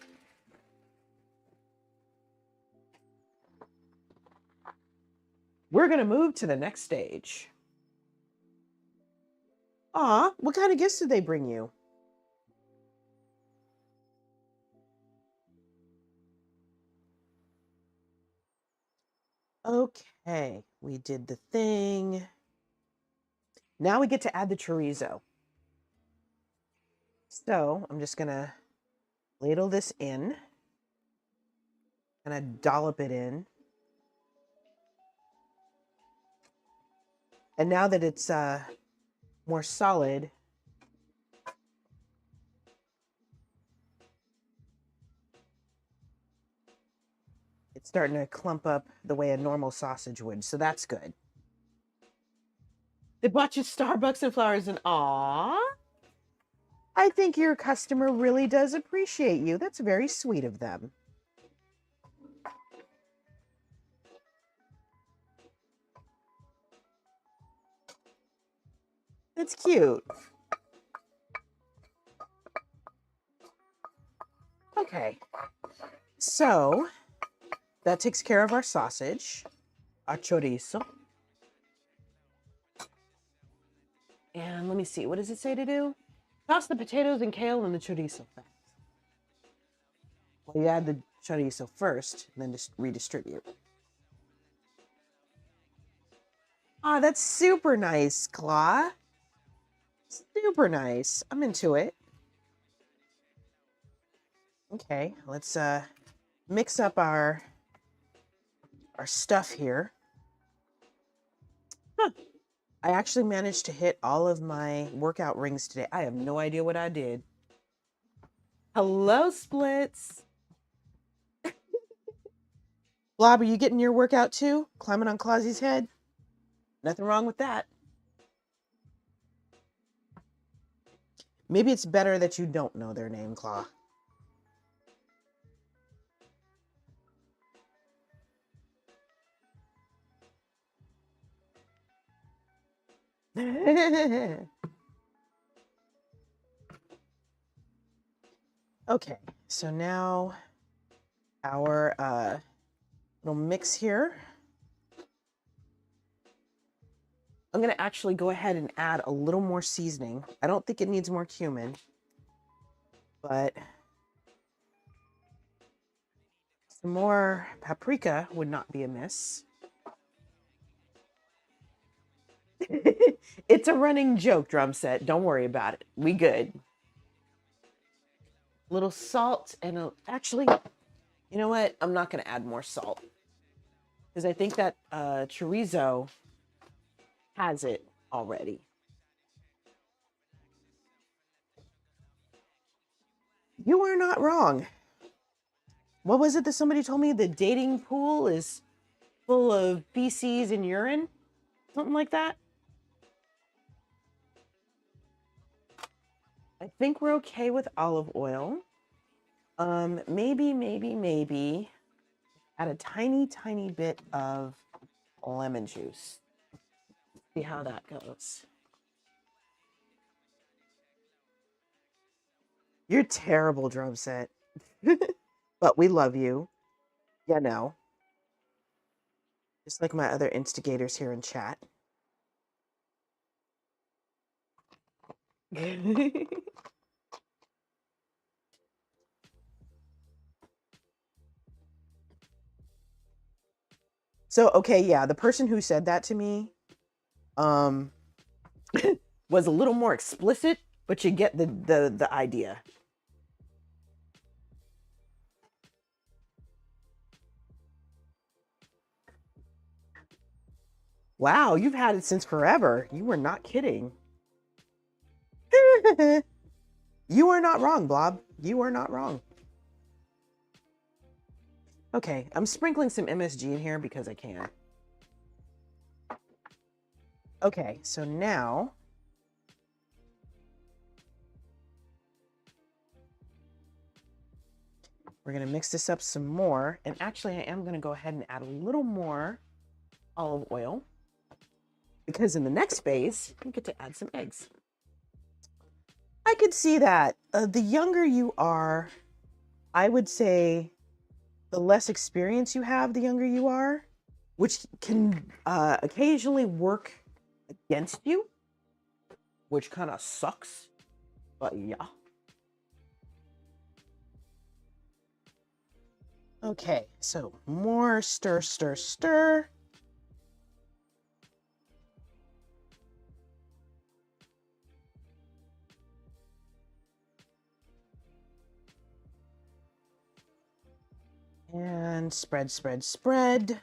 we're going to move to the next stage. Aw, what kind of gifts did they bring you? Okay, we did the thing. Now we get to add the chorizo. So I'm just gonna ladle this in, and I dollop it in. And now that it's more solid, it's starting to clump up the way a normal sausage would, so that's good. They bought you Starbucks and flowers, and aw, I think your customer really does appreciate you. That's very sweet of them. That's cute. Okay, so that takes care of our sausage, our chorizo. And let me see, what does it say to do? Toss the potatoes and kale in the chorizo fast. Well, you add the chorizo first, and then just redistribute. Ah, that's super nice, Claw. Super nice. I'm into it. Okay, let's mix up our stuff here. Huh. I actually managed to hit all of my workout rings today. I have no idea what I did. Hello, Splits. Blob, are you getting your workout too? Climbing on Clausy's head? Nothing wrong with that. Maybe it's better that you don't know their name, Claw. Okay, so now our little mix here. I'm going to actually go ahead and add a little more seasoning. I don't think it needs more cumin, but some more paprika would not be amiss. It's a running joke, drum set. Don't worry about it. We good. Little salt and actually, you know what? I'm not going to add more salt because I think that chorizo has it already. You are not wrong. What was it that somebody told me? The dating pool is full of feces and urine? Something like that? I think we're okay with olive oil. Maybe add a tiny bit of lemon juice. See how that goes. You're terrible, drum set. But we love you. Yeah, no. Just like my other instigators here in chat. So, okay, yeah, the person who said that to me was a little more explicit, but you get the idea. Wow, you've had it since forever. You were not kidding. You are not wrong, Blob. You are not wrong. Okay, I'm sprinkling some MSG in here because I can. Okay, so now we're going to mix this up some more. And actually, I am going to go ahead and add a little more olive oil because in the next phase, you get to add some eggs. I could see that. The younger you are, I would say the less experience you have, the younger you are. which can occasionally work against you, which kind of sucks. But yeah. Okay, so more stir, stir, stir. And spread, spread, spread.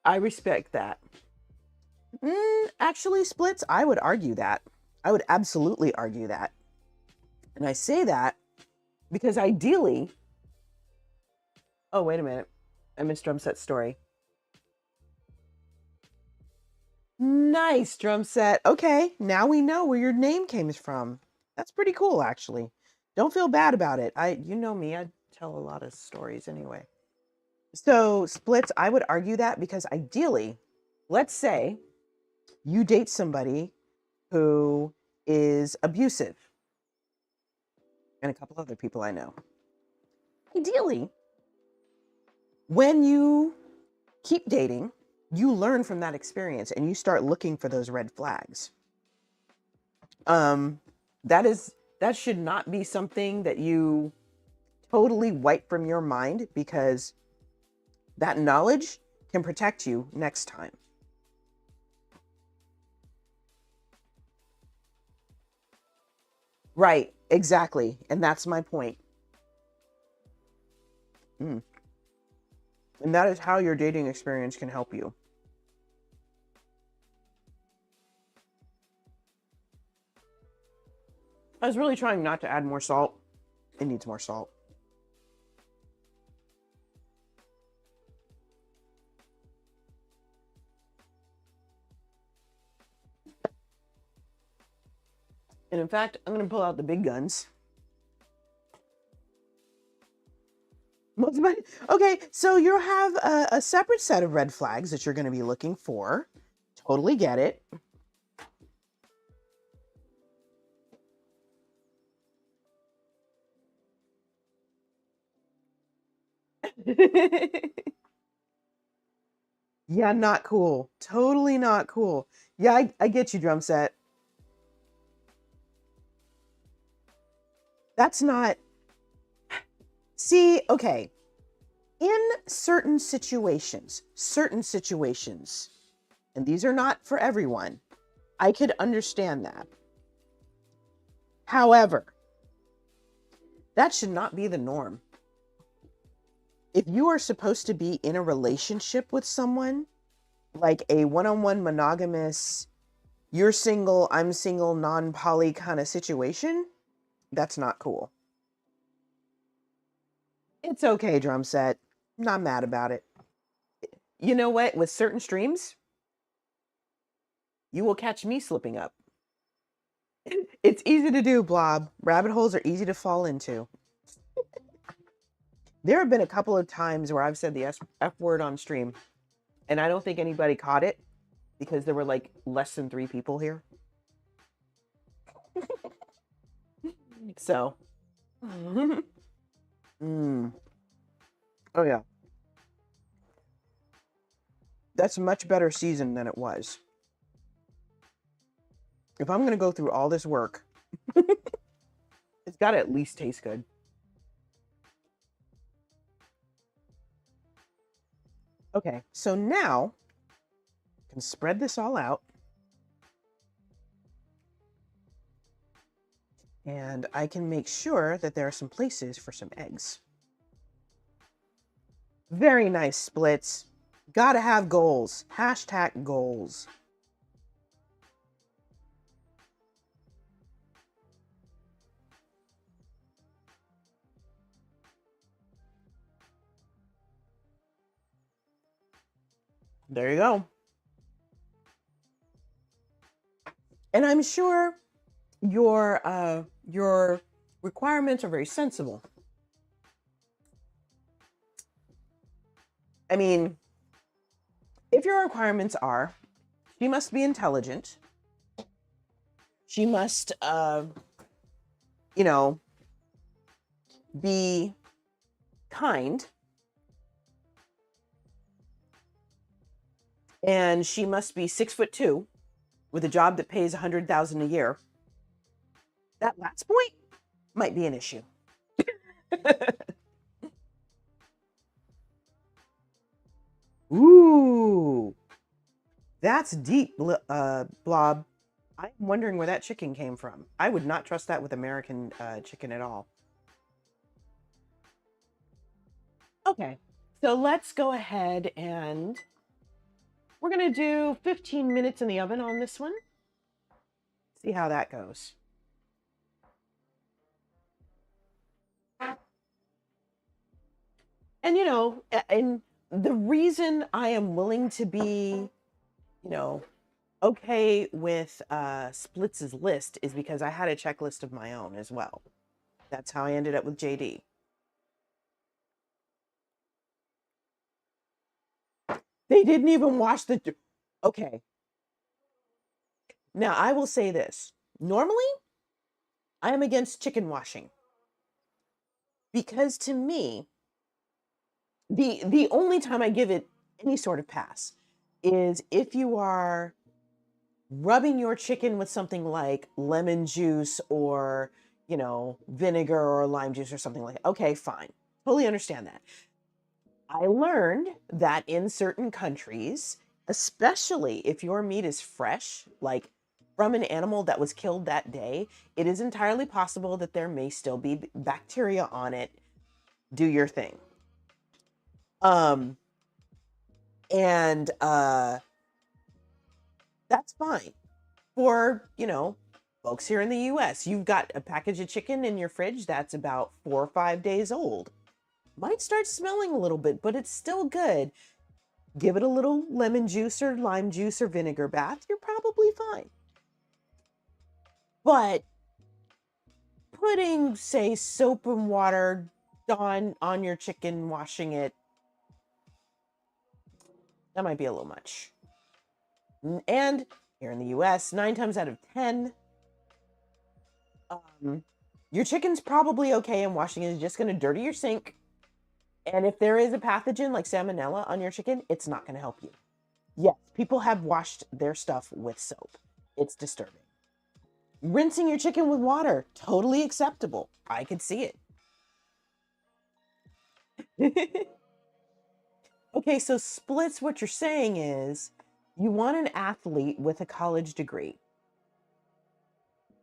I respect that. Actually, Splits, I would argue that. I would absolutely argue that. And I say that because ideally... Oh, wait a minute. I missed drum set story. Nice drum set. Okay, now we know where your name came from. That's pretty cool, actually. Don't feel bad about it. You know me, I tell a lot of stories anyway. So, Splits, I would argue that because ideally, let's say you date somebody who is abusive, and a couple other people I know. Ideally, when you keep dating, you learn from that experience and you start looking for those red flags. That should not be something that you totally wipe from your mind, because that knowledge can protect you next time. Right, exactly. And that's my point. And that is how your dating experience can help you. I was really trying not to add more salt. It needs more salt. And in fact, I'm going to pull out the big guns. Okay, so you'll have a separate set of red flags that you're going to be looking for. Totally get it. Yeah, not cool. Totally not cool. Yeah, I get you, drum set. That's not... See, okay. In certain situations, and these are not for everyone, I could understand that. However, that should not be the norm. If you are supposed to be in a relationship with someone, like a one-on-one monogamous, you're single, I'm single, non-poly kind of situation, that's not cool. It's okay, drum set. I'm not mad about it. You know what? With certain streams, you will catch me slipping up. It's easy to do, Blob. Rabbit holes are easy to fall into. There have been a couple of times where I've said the F word on stream, and I don't think anybody caught it because there were like less than 3 people here. So. Oh, yeah. That's much better seasoned than it was. If I'm going to go through all this work, it's got to at least taste good. Okay, so now I can spread this all out. And I can make sure that there are some places for some eggs. Very nice, Splits. Gotta have goals. Hashtag goals. There you go. And I'm sure your requirements are very sensible. I mean, if your requirements are, she must be intelligent. She must, you know, be kind, and she must be 6'2" with a job that pays $100,000 a year, that last point might be an issue. Ooh, that's deep, Blob. I'm wondering where that chicken came from. I would not trust that with American chicken at all. Okay, so let's go ahead and we're going to do 15 minutes in the oven on this one. See how that goes. And, you know, and the reason I am willing to be, you know, okay with Splits' list is because I had a checklist of my own as well. That's how I ended up with JD. They didn't even wash the... Okay. Now, I will say this. Normally, I am against chicken washing. Because to me, the only time I give it any sort of pass is if you are rubbing your chicken with something like lemon juice or, you know, vinegar or lime juice or something like that. Okay, fine. Totally understand that. I learned that in certain countries, especially if your meat is fresh, like from an animal that was killed that day, it is entirely possible that there may still be bacteria on it. Do your thing. And that's fine. For, you know, folks here in the US, you've got a package of chicken in your fridge that's about 4 or 5 days old. Might start smelling a little bit, but it's still good. Give it a little lemon juice or lime juice or vinegar bath. You're probably fine. But putting, say, soap and water on your chicken, washing it, that might be a little much. And here in the US, 9 times out of 10, your chicken's probably okay, and washing it is just going to dirty your sink. And if there is a pathogen like salmonella on your chicken, it's not going to help you. Yes, people have washed their stuff with soap. It's disturbing. Rinsing your chicken with water, totally acceptable. I could see it. Okay, so Splits, what you're saying is you want an athlete with a college degree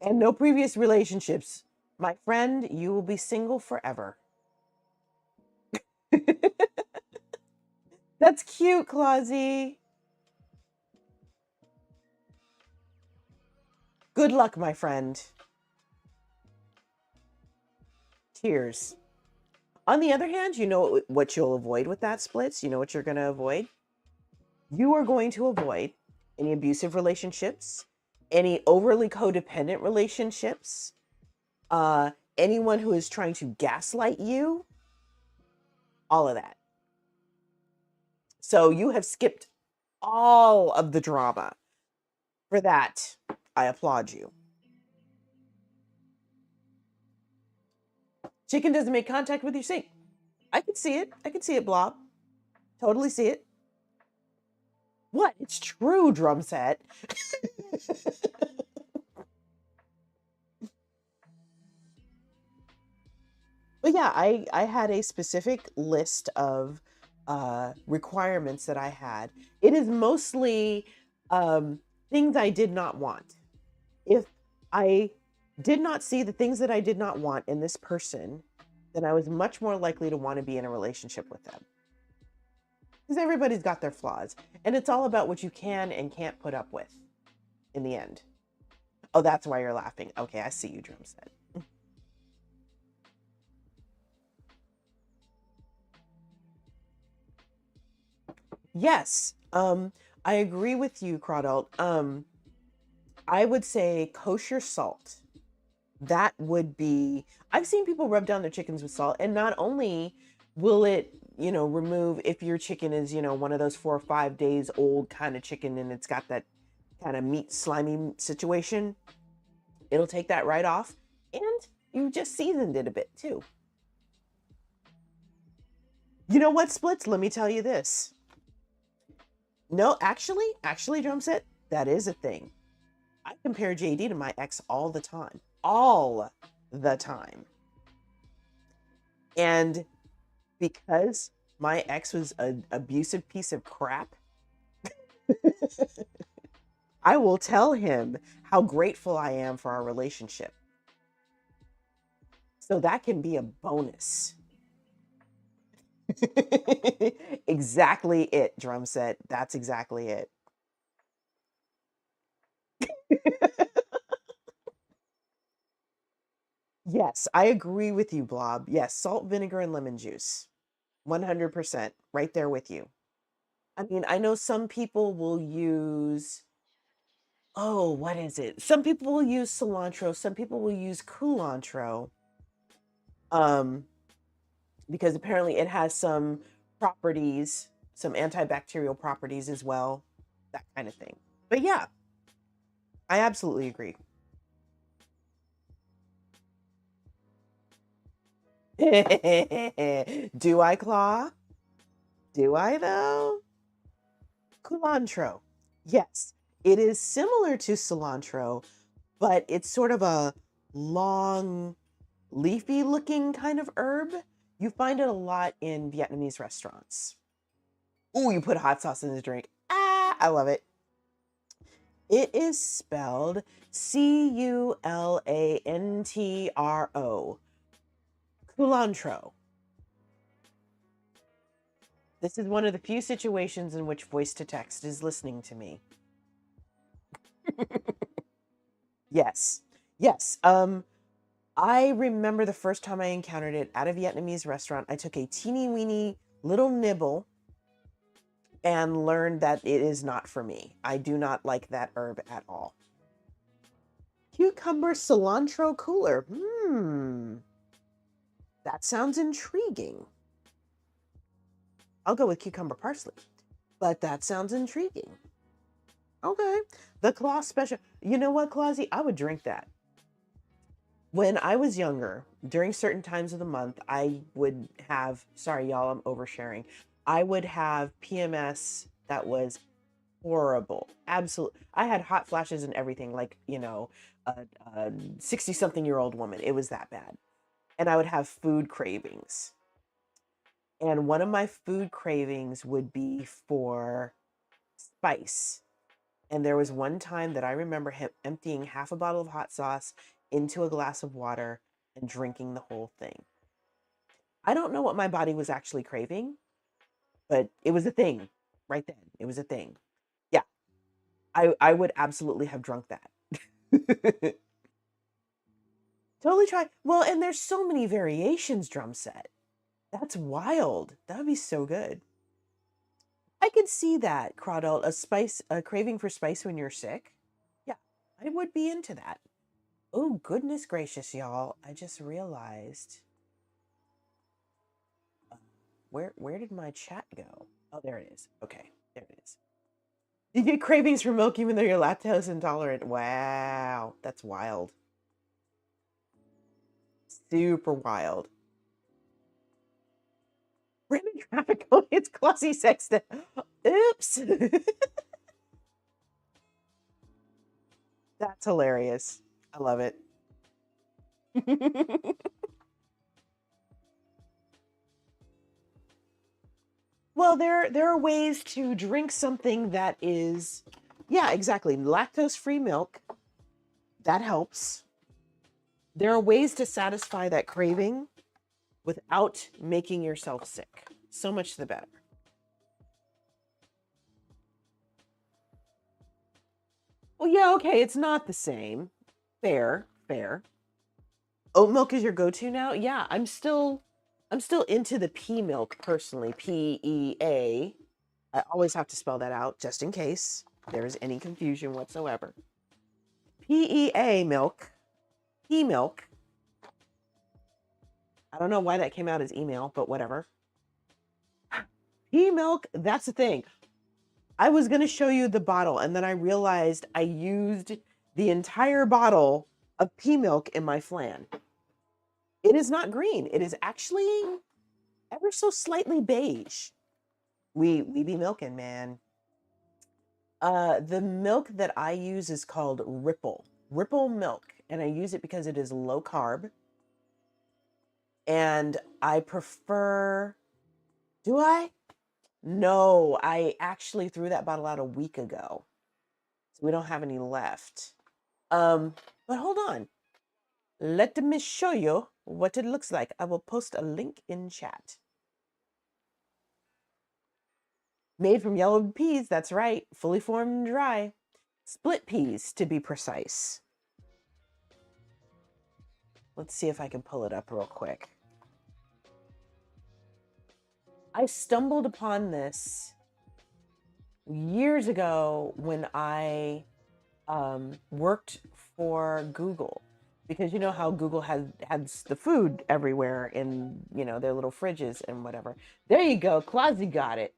and no previous relationships. My friend, you will be single forever. That's cute, Clausy. Good luck, my friend. Tears. On the other hand, you know what you'll avoid with that, Splits? You know what you're going to avoid? You are going to avoid any abusive relationships, any overly codependent relationships, anyone who is trying to gaslight you, all of that. So you have skipped all of the drama. For that, I applaud you. Chicken doesn't make contact with your sink. I can see it. I can see it, Blob. Totally see it. What? It's true, drum set. But yeah, I had a specific list of requirements that I had. It is mostly things I did not want. If I did not see the things that I did not want in this person, then I was much more likely to want to be in a relationship with them. Because everybody's got their flaws. And it's all about what you can and can't put up with in the end. Oh, that's why you're laughing. Okay, I see you, drum set. Yes, I agree with you, Crawdalt. I would say kosher salt. That would be, I've seen people rub down their chickens with salt, and not only will it, you know, remove if your chicken is, you know, one of those 4 or 5 days old kind of chicken and it's got that kind of meat slimy situation, it'll take that right off. And you just seasoned it a bit too. You know what, Splits? Let me tell you this. No, actually, drum set, that is a thing. I compare JD to my ex all the time. All the time. And because my ex was an abusive piece of crap, I will tell him how grateful I am for our relationship. So that can be a bonus. Exactly it, drum set. That's exactly it. Yes, I agree with you, Blob. Yes, salt, vinegar, and lemon juice. 100%. Right there with you. I mean, I know some people will use, oh, what is it? Some people will use cilantro, some people will use culantro. Because apparently it has some properties, some antibacterial properties as well, that kind of thing. But yeah, I absolutely agree. Do I, Claw? Do I, though? Culantro. Yes, it is similar to cilantro, but it's sort of a long, leafy looking kind of herb. You find it a lot in Vietnamese restaurants. Ooh, you put hot sauce in the drink. Ah, I love it. It is spelled Culantro. Culantro. This is one of the few situations in which voice to text is listening to me. Yes. Yes. I remember the first time I encountered it at a Vietnamese restaurant. I took a teeny weeny little nibble and learned that it is not for me. I do not like that herb at all. Cucumber cilantro cooler. That sounds intriguing. I'll go with cucumber parsley, but that sounds intriguing. Okay. The Claw special. You know what, Clausy? I would drink that. When I was younger, during certain times of the month, I would have, sorry, y'all, I'm oversharing. I would have PMS that was horrible. Absolute. I had hot flashes and everything, like, a 60 something year old woman. It was that bad. And I would have food cravings. And one of my food cravings would be for spice. And there was one time that I remember him emptying half a bottle of hot sauce into a glass of water and drinking the whole thing. I don't know what my body was actually craving, but it was a thing right then. It was a thing. Yeah, I would absolutely have drunk that. Totally try. Well, and there's so many variations, drum set. That's wild. That would be so good. I could see that, Crawdalt, a craving for spice when you're sick. Yeah, I would be into that. Oh, goodness gracious, y'all. I just realized. Where did my chat go? Oh, there it is. Okay, there it is. You get cravings for milk even though you're lactose intolerant. Wow, that's wild. Super wild. Random traffic. Oh, it's classy sexton. Oops. That's hilarious. I love it. Well, there are ways to drink something that is, yeah, exactly, lactose-free milk. That helps. There are ways to satisfy that craving without making yourself sick. So much the better. Well, yeah, okay, it's not the same. Fair, fair. Oat milk is your go-to now? Yeah, I'm still into the pea milk personally. PEA. I always have to spell that out just in case there is any confusion whatsoever. PEA milk. Pea milk. I don't know why that came out as email, but whatever. Pea milk, that's the thing. I was going to show you the bottle, and then I realized I used the entire bottle of pea milk in my flan. It is not green. It is actually ever so slightly beige. We be milking, man. The milk that I use is called Ripple milk, and I use it because it is low carb. And I prefer, do I? No, I actually threw that bottle out a week ago. So we don't have any left. But hold on. Let me show you what it looks like. I will post a link in chat. Made from yellow peas, that's right. Fully formed and dry. Split peas, to be precise. Let's see if I can pull it up real quick. I stumbled upon this years ago when I worked for Google, because you know how Google has the food everywhere in, you know, their little fridges and whatever. There you go, Clausy got it.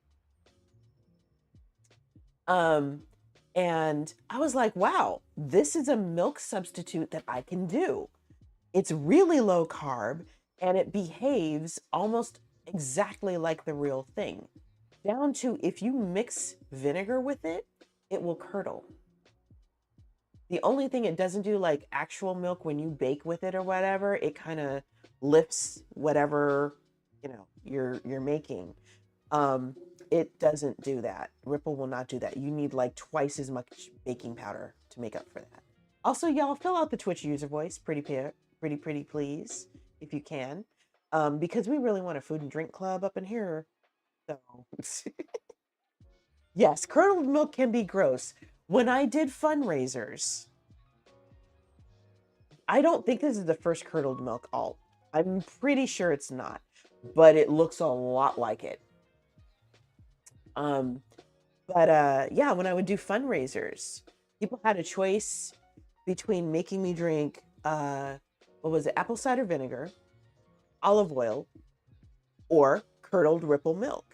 And I was like, wow, this is a milk substitute that I can do. It's really low carb and it behaves almost exactly like the real thing. Down to if you mix vinegar with it, it will curdle. The only thing it doesn't do, like actual milk, when you bake with it or whatever, it kind of lifts whatever, you know, you're making. It doesn't do that. Ripple will not do that. You need like twice as much baking powder to make up for that. Also, y'all fill out the Twitch user voice, pretty please, if you can, because we really want a food and drink club up in here. So, yes, curdled milk can be gross. When I did fundraisers, I don't think this is the first curdled milk alt. I'm pretty sure it's not, but it looks a lot like it. Yeah, when I would do fundraisers, people had a choice between making me drink, what was it, apple cider vinegar, olive oil, or curdled Ripple milk.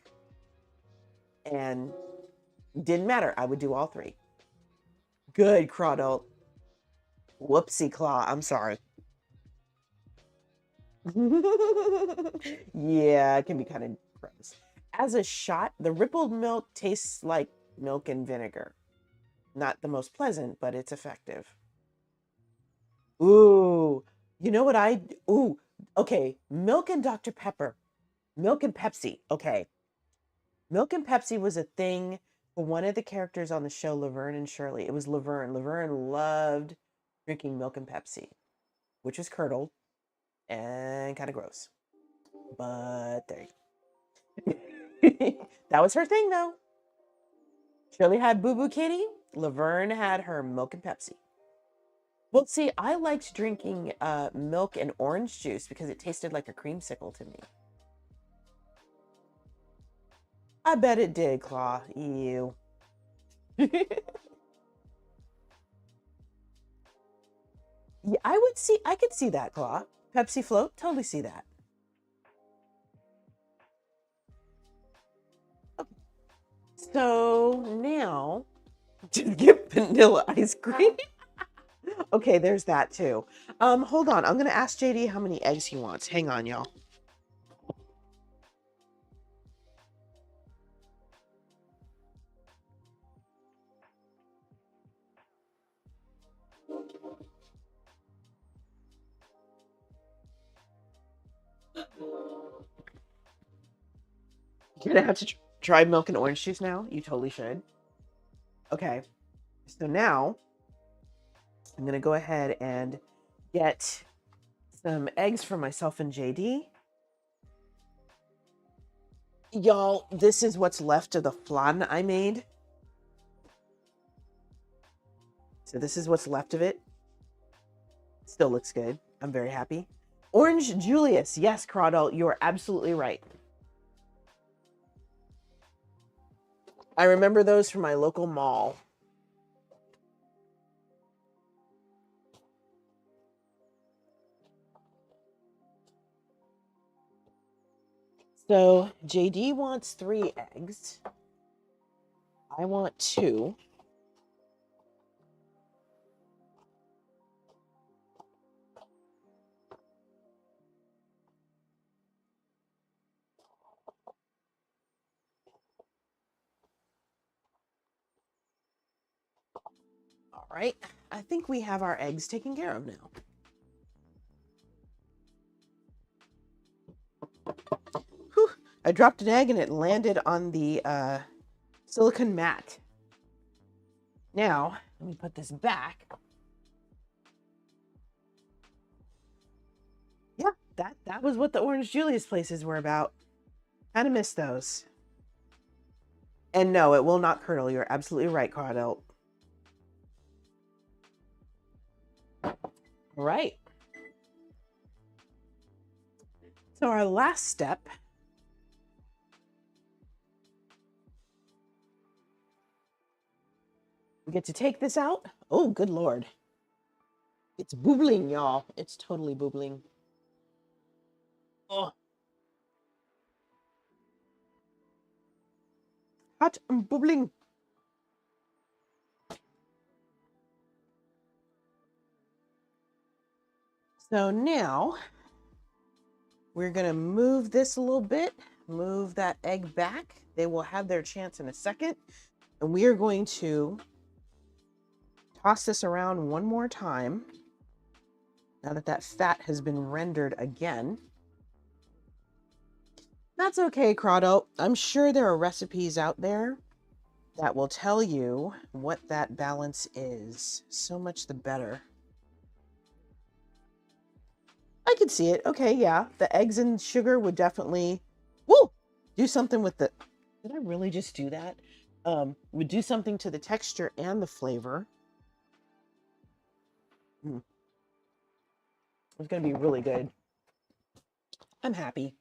And didn't matter. I would do all three. Good, Crawdalt. Whoopsie claw. I'm sorry. Yeah, it can be kind of gross. As a shot, the rippled milk tastes like milk and vinegar. Not the most pleasant, but it's effective. Ooh, you know what ooh, okay, milk and Dr. Pepper. Milk and Pepsi. Okay. Milk and Pepsi was a thing for one of the characters on the show, Laverne and Shirley. It was Laverne. Laverne loved drinking milk and Pepsi, which is curdled and kind of gross. But there you go. That was her thing, though. Shirley had Boo Boo Kitty. Laverne had her milk and Pepsi. Well, see, I liked drinking milk and orange juice because it tasted like a creamsicle to me. I bet it did, Claw. Ew. Yeah, I could see that, Claw. Pepsi float, totally see that. Okay. So now, to get vanilla ice cream. Okay, there's that too. Hold on. I'm gonna ask JD how many eggs he wants. Hang on, y'all. You're gonna have to try milk and orange juice now. You totally should. Okay. So now I'm gonna go ahead and get some eggs for myself and JD. Y'all, this is what's left of the flan I made. So this is what's left of it. Still looks good. I'm very happy. Orange Julius. Yes, Crawdalt, you are absolutely right. I remember those from my local mall. So JD wants 3 eggs. I want 2. right, I think we have our eggs taken care of now. Whew, I dropped an egg and it landed on the silicone mat. Now, let me put this back. Yeah, that was what the Orange Julius places were about. Kind of missed those. And no, it will not curdle. You're absolutely right, Caudel. All right. So our last step we get to take this out. Oh, good Lord. It's boobling, y'all. It's totally boobling. Oh. Hot and bubbling. So now we're going to move this a little bit, move that egg back. They will have their chance in a second. And we are going to toss this around one more time. Now that that fat has been rendered again. That's okay, Crotto. I'm sure there are recipes out there that will tell you what that balance is. So much the better. I could see it. Okay, yeah. The eggs and sugar would definitely do something with the... Did I really just do that? Would do something to the texture and the flavor. It's going to be really good. I'm happy.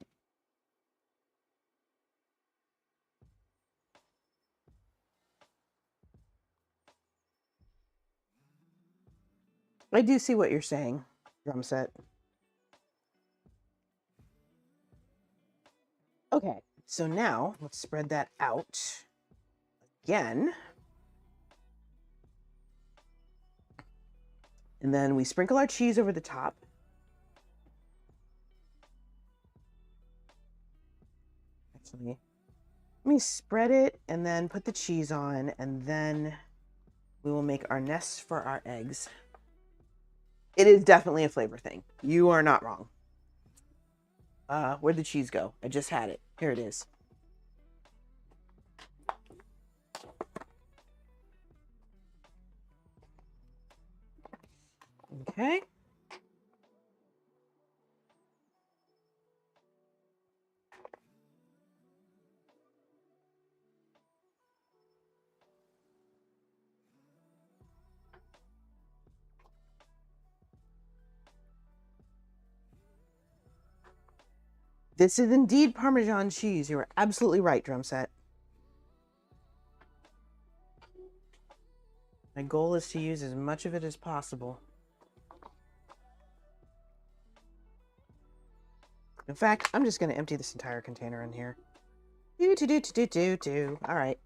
I do see what you're saying, drum set. Okay, so now let's spread that out again. And then we sprinkle our cheese over the top. Actually, let me spread it and then put the cheese on, and then we will make our nests for our eggs. It is definitely a flavor thing. You are not wrong. Where'd the cheese go? I just had it. Here it is. Okay. This is indeed Parmesan cheese. You are absolutely right, drum set. My goal is to use as much of it as possible. In fact, I'm just going to empty this entire container in here. Do. All right.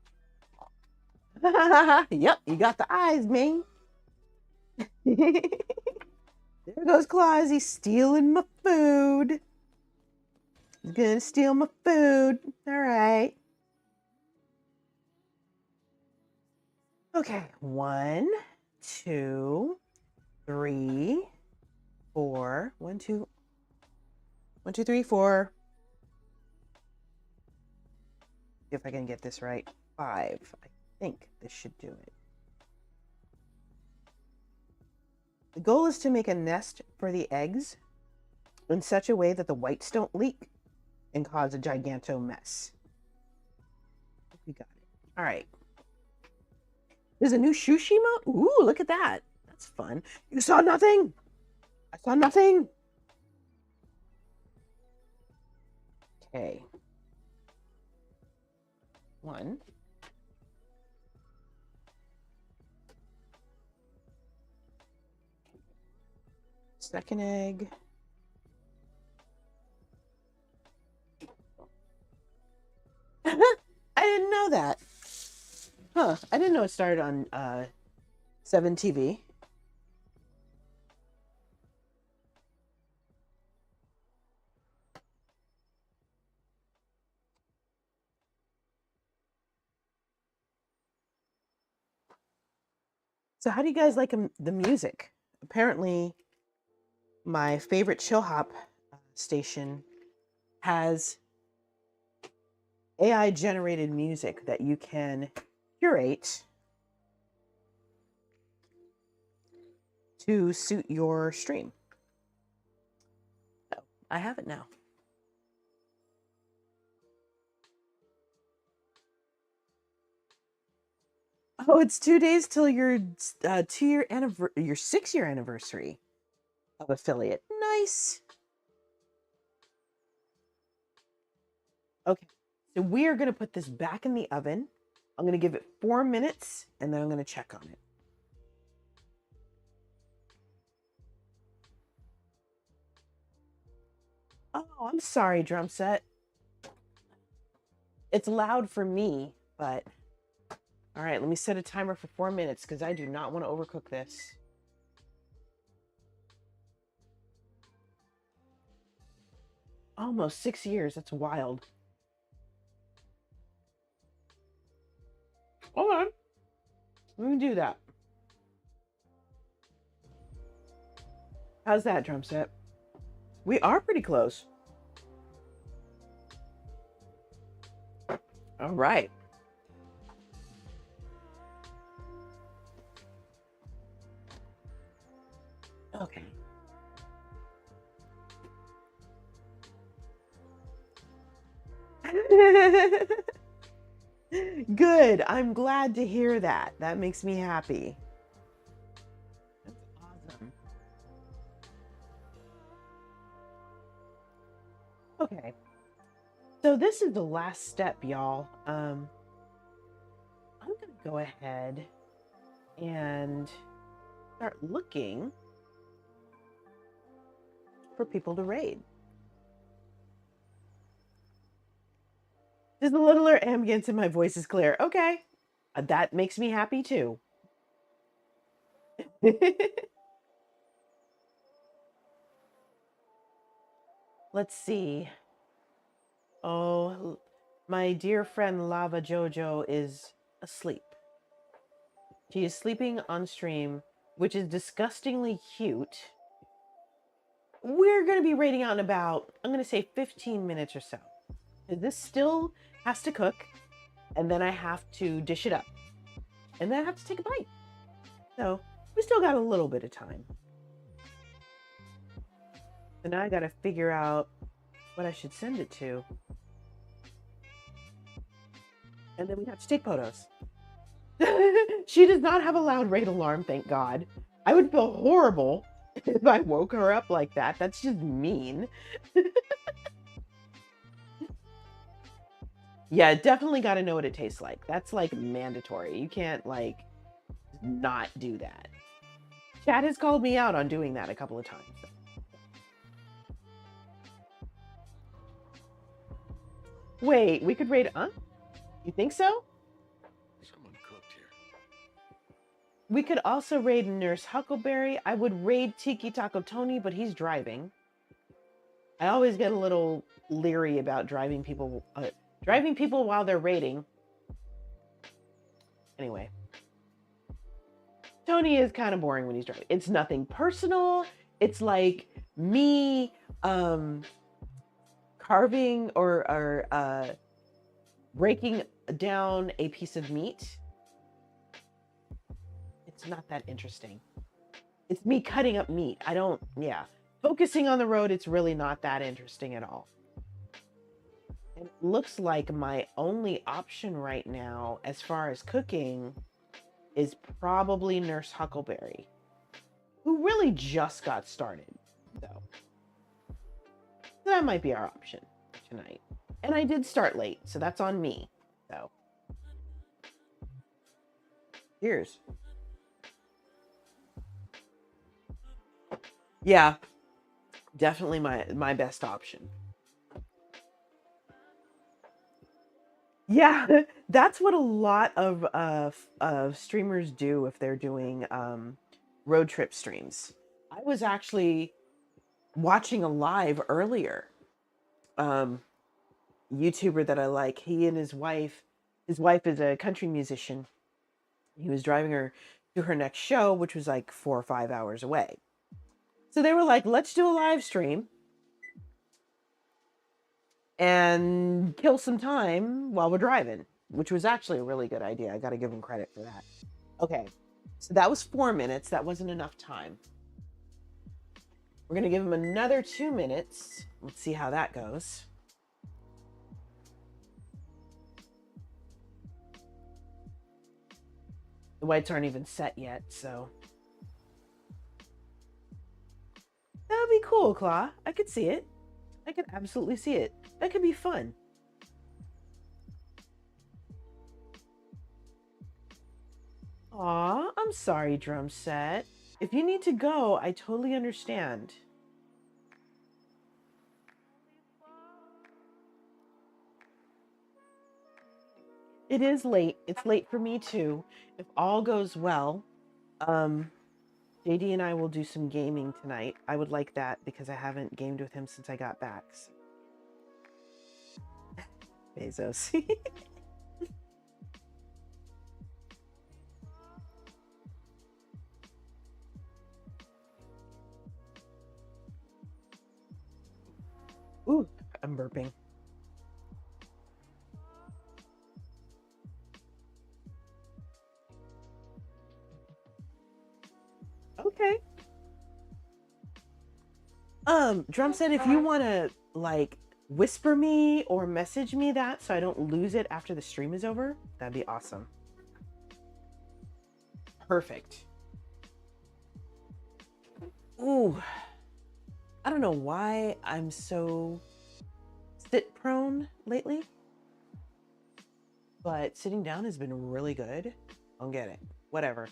Yep, you got the eyes, man. There goes Claus. He's stealing my food. He's gonna steal my food. All right. Okay. 1, 2, 3, 4. 1, 2, 3, 4. See if I can get this right. 5. I think this should do it. The goal is to make a nest for the eggs in such a way that the whites don't leak and cause a giganto mess. We got it. All right. There's a new sushi mode? Ooh, look at that. That's fun. You saw nothing? I saw nothing. Okay. 1. Second egg. I didn't know that. Huh. I didn't know it started on 7 TV. So how do you guys like the music? Apparently, my favorite chill hop station has AI generated music that you can curate to suit your stream. So I have it now. Oh, it's 2 days till your 2-year anniversary, your 6-year anniversary of affiliate. Nice. Okay, so we are going to put this back in the oven. I'm going to give it 4 minutes, and then I'm going to check on it. Oh, I'm sorry, drum set. It's loud for me, but all right, let me set a timer for 4 minutes because I do not want to overcook this. Almost 6 years. That's wild. Hold on. Let me do that. How's that, drum set? We are pretty close. All right. Okay. Good. I'm glad to hear that. That makes me happy. That's awesome. Okay. So this is the last step, y'all. I'm going to go ahead and start looking for people to raid. There's a littler ambience and my voice is clear. Okay. That makes me happy too. Let's see. Oh, my dear friend Lava Jojo is asleep. She is sleeping on stream, which is disgustingly cute. We're going to be raiding out in about, I'm going to say 15 minutes or so. This still has to cook, and then I have to dish it up. And then I have to take a bite. So we still got a little bit of time. So now I got to figure out what I should send it to. And then we have to take photos. She does not have a loud raid alarm, thank God. I would feel horrible if I woke her up like that. That's just mean. Yeah, definitely got to know what it tastes like. That's like mandatory. You can't like not do that. Chad has called me out on doing that a couple of times. Wait, we could raid, You think so? Someone cooked here. We could also raid Nurse Huckleberry. I would raid Tiki Taco Tony, but he's driving. I always get a little leery about driving people while they're raiding. Anyway. Tony is kind of boring when he's driving. It's nothing personal. It's like me carving or breaking down a piece of meat. It's not that interesting. It's me cutting up meat. Focusing on the road, it's really not that interesting at all. And it looks like my only option right now, as far as cooking, is probably Nurse Huckleberry, who really just got started. So that might be our option tonight. And I did start late, so that's on me. So cheers. Yeah, definitely my best option. Yeah, that's what a lot of streamers do if they're doing road trip streams. I was actually watching a live earlier. YouTuber that I like, he and his wife is a country musician. He was driving her to her next show, which was like 4 or 5 hours away. So they were like, let's do a live stream and kill some time while we're driving, which was actually a really good idea. I got to give them credit for that. Okay, so that was 4 minutes. That wasn't enough time. We're going to give them another 2 minutes. Let's see how that goes. The whites aren't even set yet, so. That would be cool, Claw. I could see it. I could absolutely see it. That could be fun. Aw, I'm sorry, drum set. If you need to go, I totally understand. It is late. It's late for me too. If all goes well, JD and I will do some gaming tonight. I would like that because I haven't gamed with him since I got back. So. Bezos. Ooh, I'm burping. Okay. Drum said if you want to like whisper me or message me that so I don't lose it after the stream is over, that'd be awesome. Perfect. Ooh. I don't know why I'm so sit prone lately, but sitting down has been really good. Don't get it. Whatever.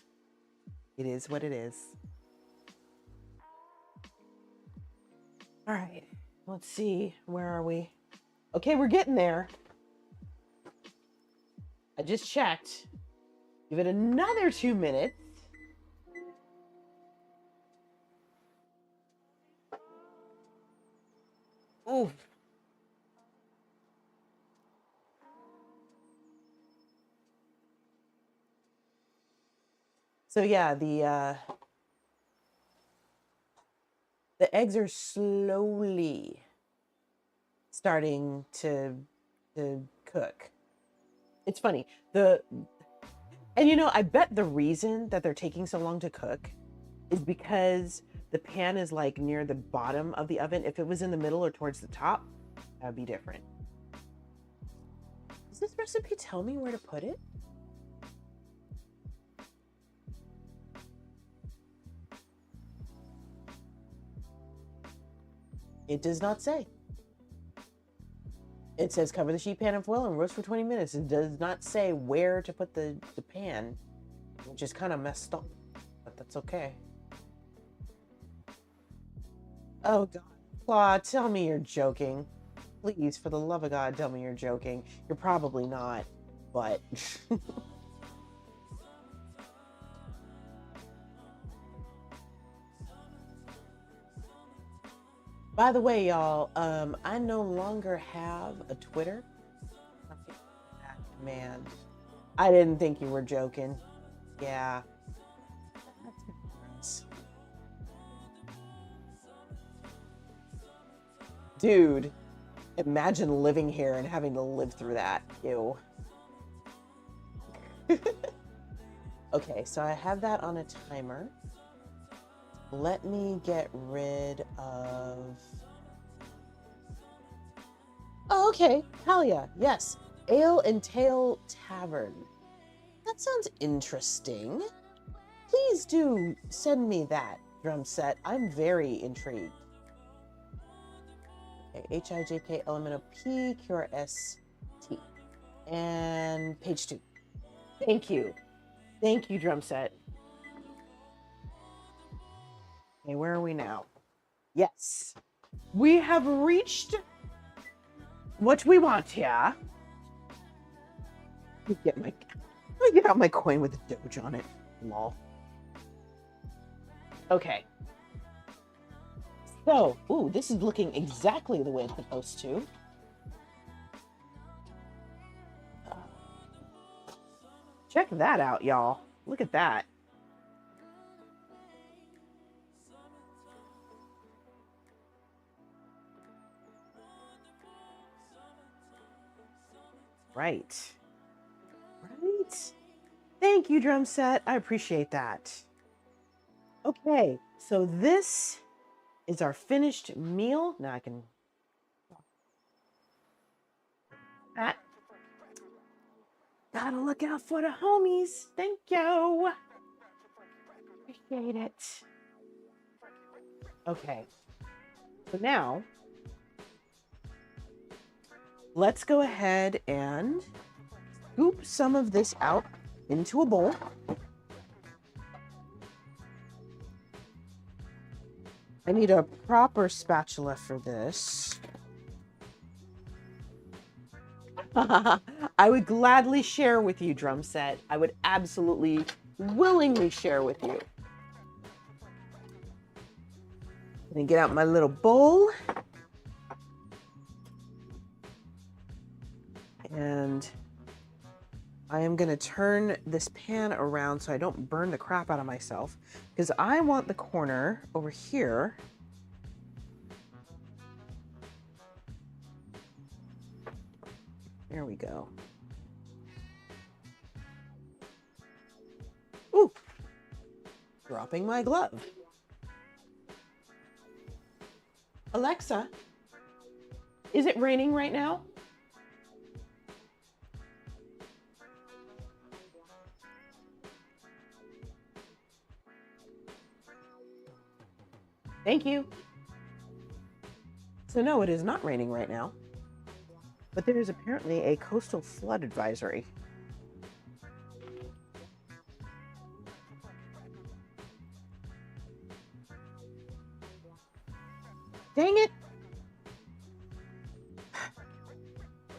It is what it is. All right. Let's see. Where are we? Okay, we're getting there. I just checked. Give it another 2 minutes. Ooh. So yeah, the eggs are slowly starting to cook. It's funny. And you know, I bet the reason that they're taking so long to cook is because the pan is like near the bottom of the oven. If it was in the middle or towards the top, that would be different. Does this recipe tell me where to put it? It does not say. It says cover the sheet pan in foil and roast for 20 minutes. It does not say where to put the pan, which is kind of messed up, but that's okay. Oh God, Claw, tell me you're joking. Please, for the love of God, tell me you're joking. You're probably not, but... By the way, y'all, I no longer have a Twitter. Man, I didn't think you were joking. Yeah. Dude, imagine living here and having to live through that. Ew. Okay, so I have that on a timer. Let me get rid of... Oh, okay. Hell yeah. Yes. Ale and Tail Tavern. That sounds interesting. Please do send me that, drum set. I'm very intrigued. Okay, H-I-J-K L-M-N-O-P Q-R-S-T. And page 2. Thank you. Thank you, drum set. Okay, where are we now? Yes. We have reached what we want here. Let me get out my coin with a Doge on it. Lol. Okay. So, ooh, this is looking exactly the way it's supposed to. Check that out, y'all. Look at that. Right. Right. Thank you, drum set. I appreciate that. Okay, so this is our finished meal. Now I can... Gotta look out for the homies. Thank you. Appreciate it. Okay. So now, let's go ahead and scoop some of this out into a bowl. I need a proper spatula for this. I would gladly share with you, drum set. I would absolutely, willingly share with you. I'm gonna get out my little bowl. And I am gonna turn this pan around so I don't burn the crap out of myself, because I want the corner over here there we go. Ooh, dropping my glove. Alexa, is it raining right now? Thank you. So no, it is not raining right now, but there is apparently a coastal flood advisory. Dang it!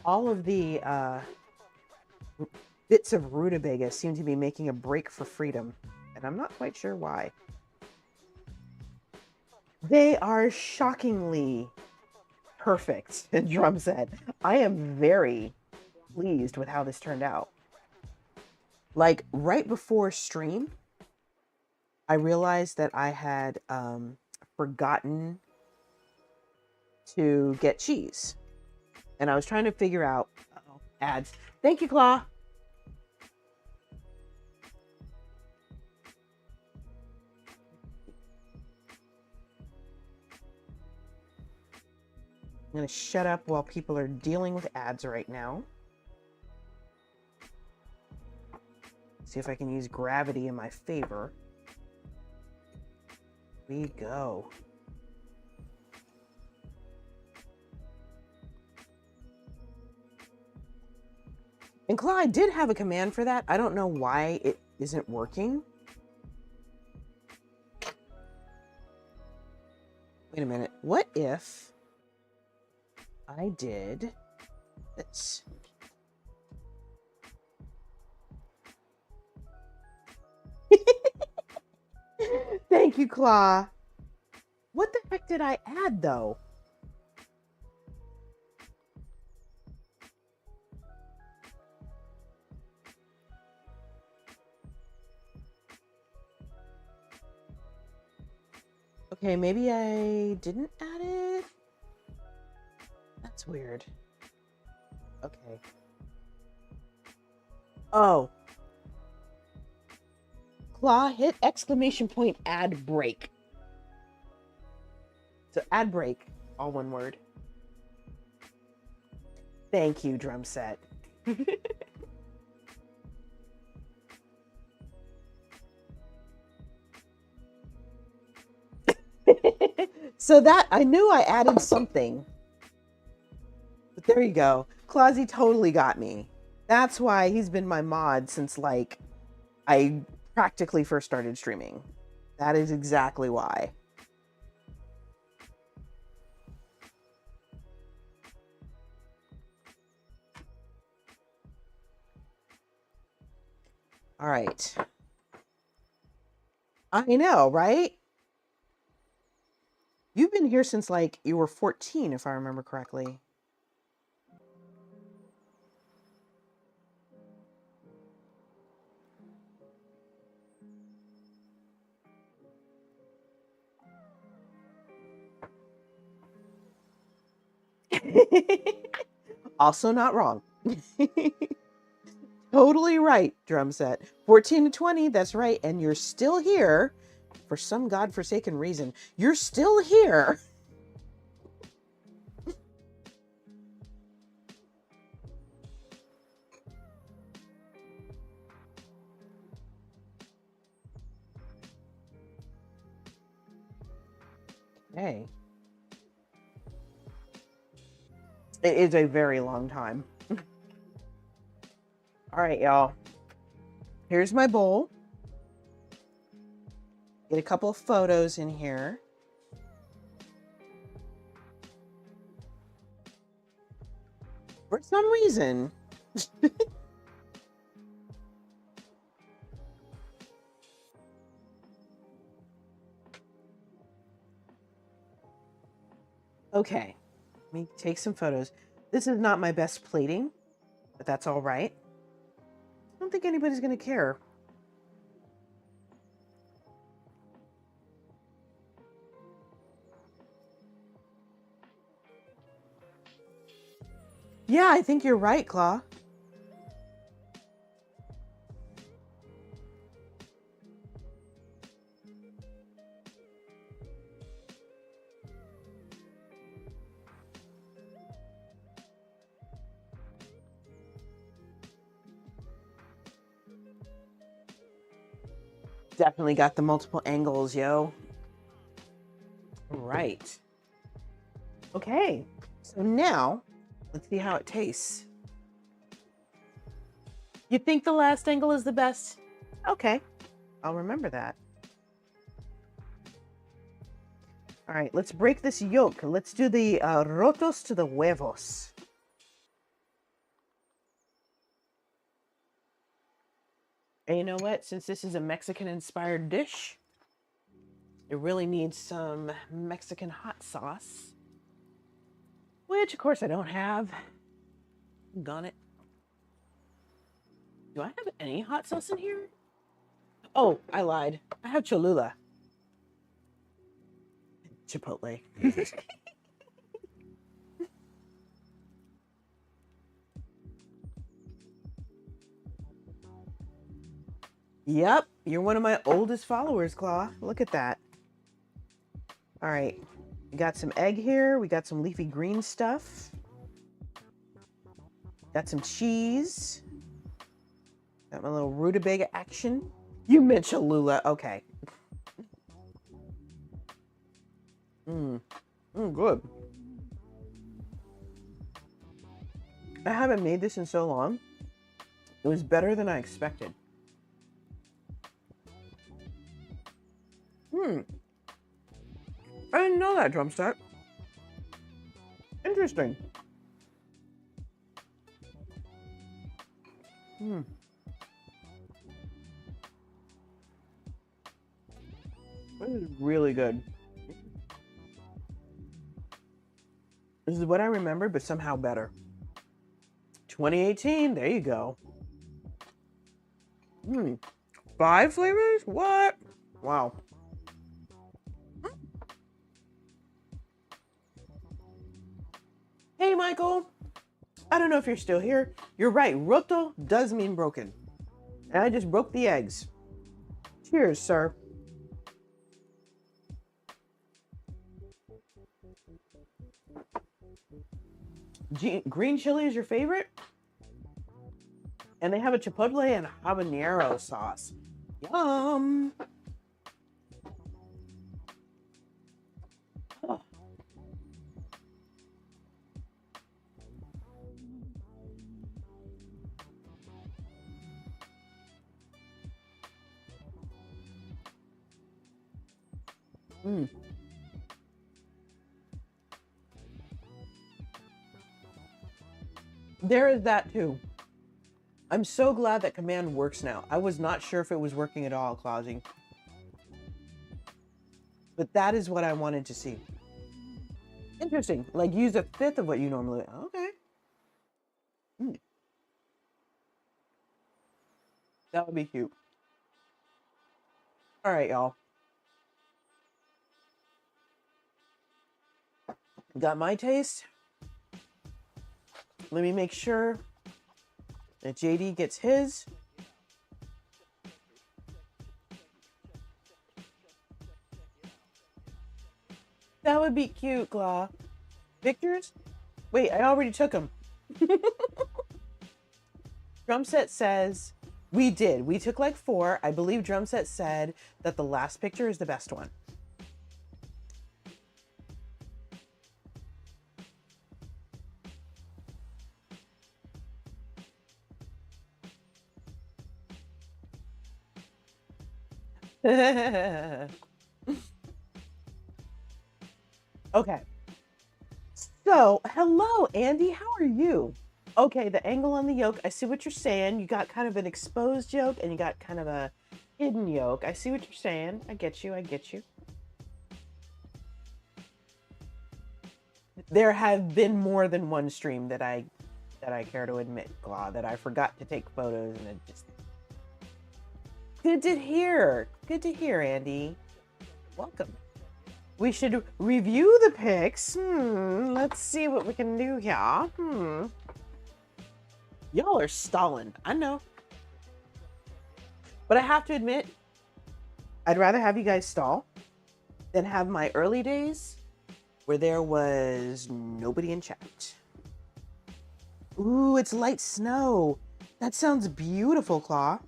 All of the bits of rutabaga seem to be making a break for freedom, and I'm not quite sure why. They are shockingly perfect, Drum said. I am very pleased with how this turned out. Like, right before stream, I realized that I had forgotten to get cheese. And I was trying to figure out ads. Thank you, Claw. I'm going to shut up while people are dealing with ads right now. See if I can use gravity in my favor. Here we go. And Clyde did have a command for that. I don't know why it isn't working. Wait a minute. What if I did this? Thank you, Claw. What the heck did I add, though? Okay, maybe I didn't add it. That's weird. Okay. Oh. Claw, hit exclamation point ad break. So ad break, all one word. Thank you, drum set. So that, I knew I added something. But there you go. Clausy totally got me. That's why he's been my mod since, like, I practically first started streaming. That is exactly why. All right. I know, right? You've been here since, like, you were 14, if I remember correctly. Also not wrong. Totally right, drum set. 14 to 20, that's right. And you're still here for some godforsaken reason. You're still here. Hey. It is a very long time. All right, y'all. Here's my bowl. Get a couple of photos in here. For some reason. Okay, let me take some photos. This is not my best plating, but that's all right. I don't think anybody's going to care. Yeah, I think you're right, Claw. Definitely got the multiple angles, yo. Right. Okay, so now let's see how it tastes. You think the last angle is the best? Okay, I'll remember that. All right, let's break this yolk. Let's do the rotos to the huevos. And you know what? Since this is a Mexican-inspired dish, it really needs some Mexican hot sauce, which, of course, I don't have. Gone it. Do I have any hot sauce in here? Oh, I lied. I have Cholula. Chipotle. Yep, you're one of my oldest followers, Claw. Look at that. All right, we got some egg here. We got some leafy green stuff. Got some cheese. Got my little rutabaga action. You meant Cholula. Okay. Good. I haven't made this in so long. It was better than I expected. I didn't know that, drumstick. Interesting. This is really good. This is what I remember, but somehow better. 2018, there you go. 5 flavors? What? Wow. Hey, Michael. I don't know if you're still here. You're right. Roto does mean broken. And I just broke the eggs. Cheers, sir. Green chili is your favorite? And they have a chipotle and habanero sauce. Yum. Oh. There is that too. I'm so glad that command works now. I was not sure if it was working at all, Clausy. But that is what I wanted to see. Interesting. Like, use 1/5 of what you normally... Okay. That would be cute. All right, y'all. Got my taste. Let me make sure And JD gets his. That would be cute, Claw. Victor's? Wait, I already took him. Drumset says we did. We took like 4. I believe Drumset said that the last picture is the best one. Okay. So, hello, Andy. How are you? Okay, the angle on the yoke. I see what you're saying. You got kind of an exposed yoke and you got kind of a hidden yoke. I see what you're saying. I get you. I get you. There have been more than one stream that I care to admit, Claw, that I forgot to take photos and it just... Good to hear. Good to hear, Andy. Welcome. We should review the pics. Let's see what we can do here. Y'all are stalling. I know. But I have to admit, I'd rather have you guys stall than have my early days where there was nobody in chat. Ooh, it's light snow. That sounds beautiful, Claw.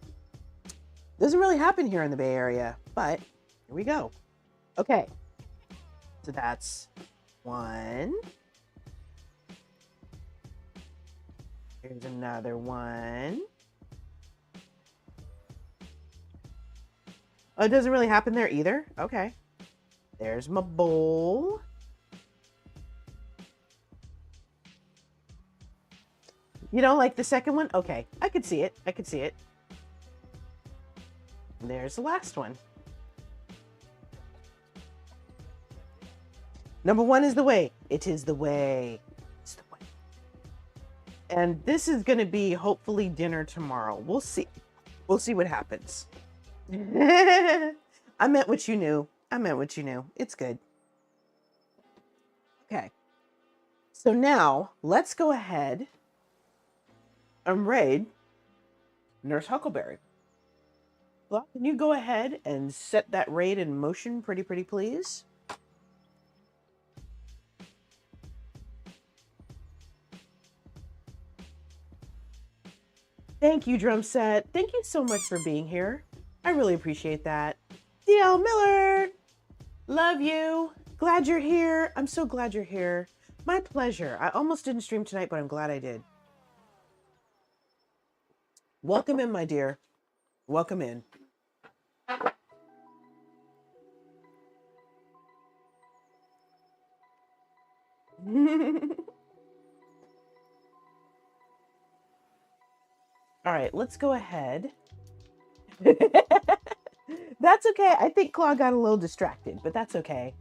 Doesn't really happen here in the Bay Area, but here we go. Okay. So that's 1. Here's another 1. Oh, it doesn't really happen there either? Okay. There's my bowl. You don't like the second one? Okay, I could see it. I could see it. And there's the last one. Number 1 is the way. It is the way. It's the way. And this is going to be hopefully dinner tomorrow. We'll see. We'll see what happens. I meant what you knew. I meant what you knew. It's good. Okay. So now let's go ahead and raid Nurse Huckleberry. Well, can you go ahead and set that raid in motion pretty please? Thank you, drum set. Thank you so much for being here. I really appreciate that. DL Miller, love you. Glad you're here. I'm so glad you're here. My pleasure. I almost didn't stream tonight, but I'm glad I did. Welcome in, my dear. Welcome in. All right, let's go ahead. That's okay. I think Claw got a little distracted, but that's okay.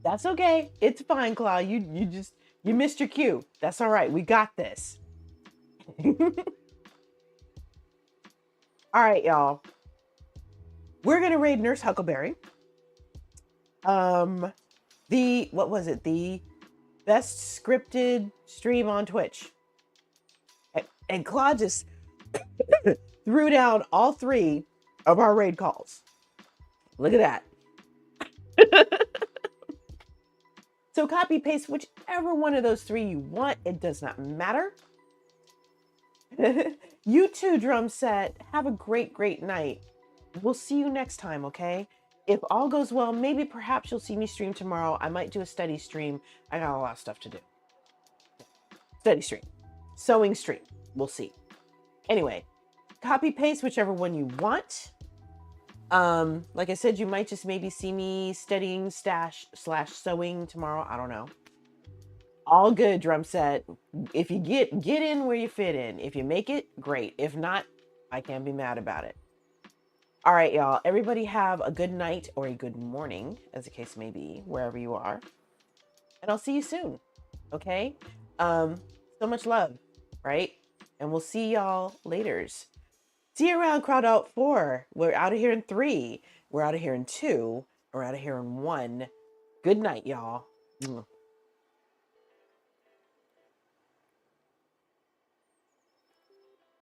That's okay. It's fine, Claw. You missed your cue. That's all right. We got this. All right, y'all. We're gonna raid Nurse Huckleberry. What was it? The best scripted stream on Twitch. And Claude just threw down all 3 of our raid calls. Look at that. So copy paste whichever one of those 3 you want. It does not matter. You too, drum set. Have a great night. We'll see you next time, okay? If all goes well, maybe perhaps you'll see me stream tomorrow. I might do a study stream. I got a lot of stuff to do. Study stream. Sewing stream. We'll see. Anyway, copy paste whichever one you want. Like I said, you might just maybe see me studying /sewing tomorrow. I don't know. All good, drum set. If you get in where you fit in. If you make it, great. If not, I can't be mad about it. All right, y'all. Everybody have a good night or a good morning, as the case may be, wherever you are. And I'll see you soon. Okay? So much love, right? And we'll see y'all laters. See you around, Crowd Out 4. We're out of here in 3. We're out of here in 2. We're out of here in 1. Good night, y'all.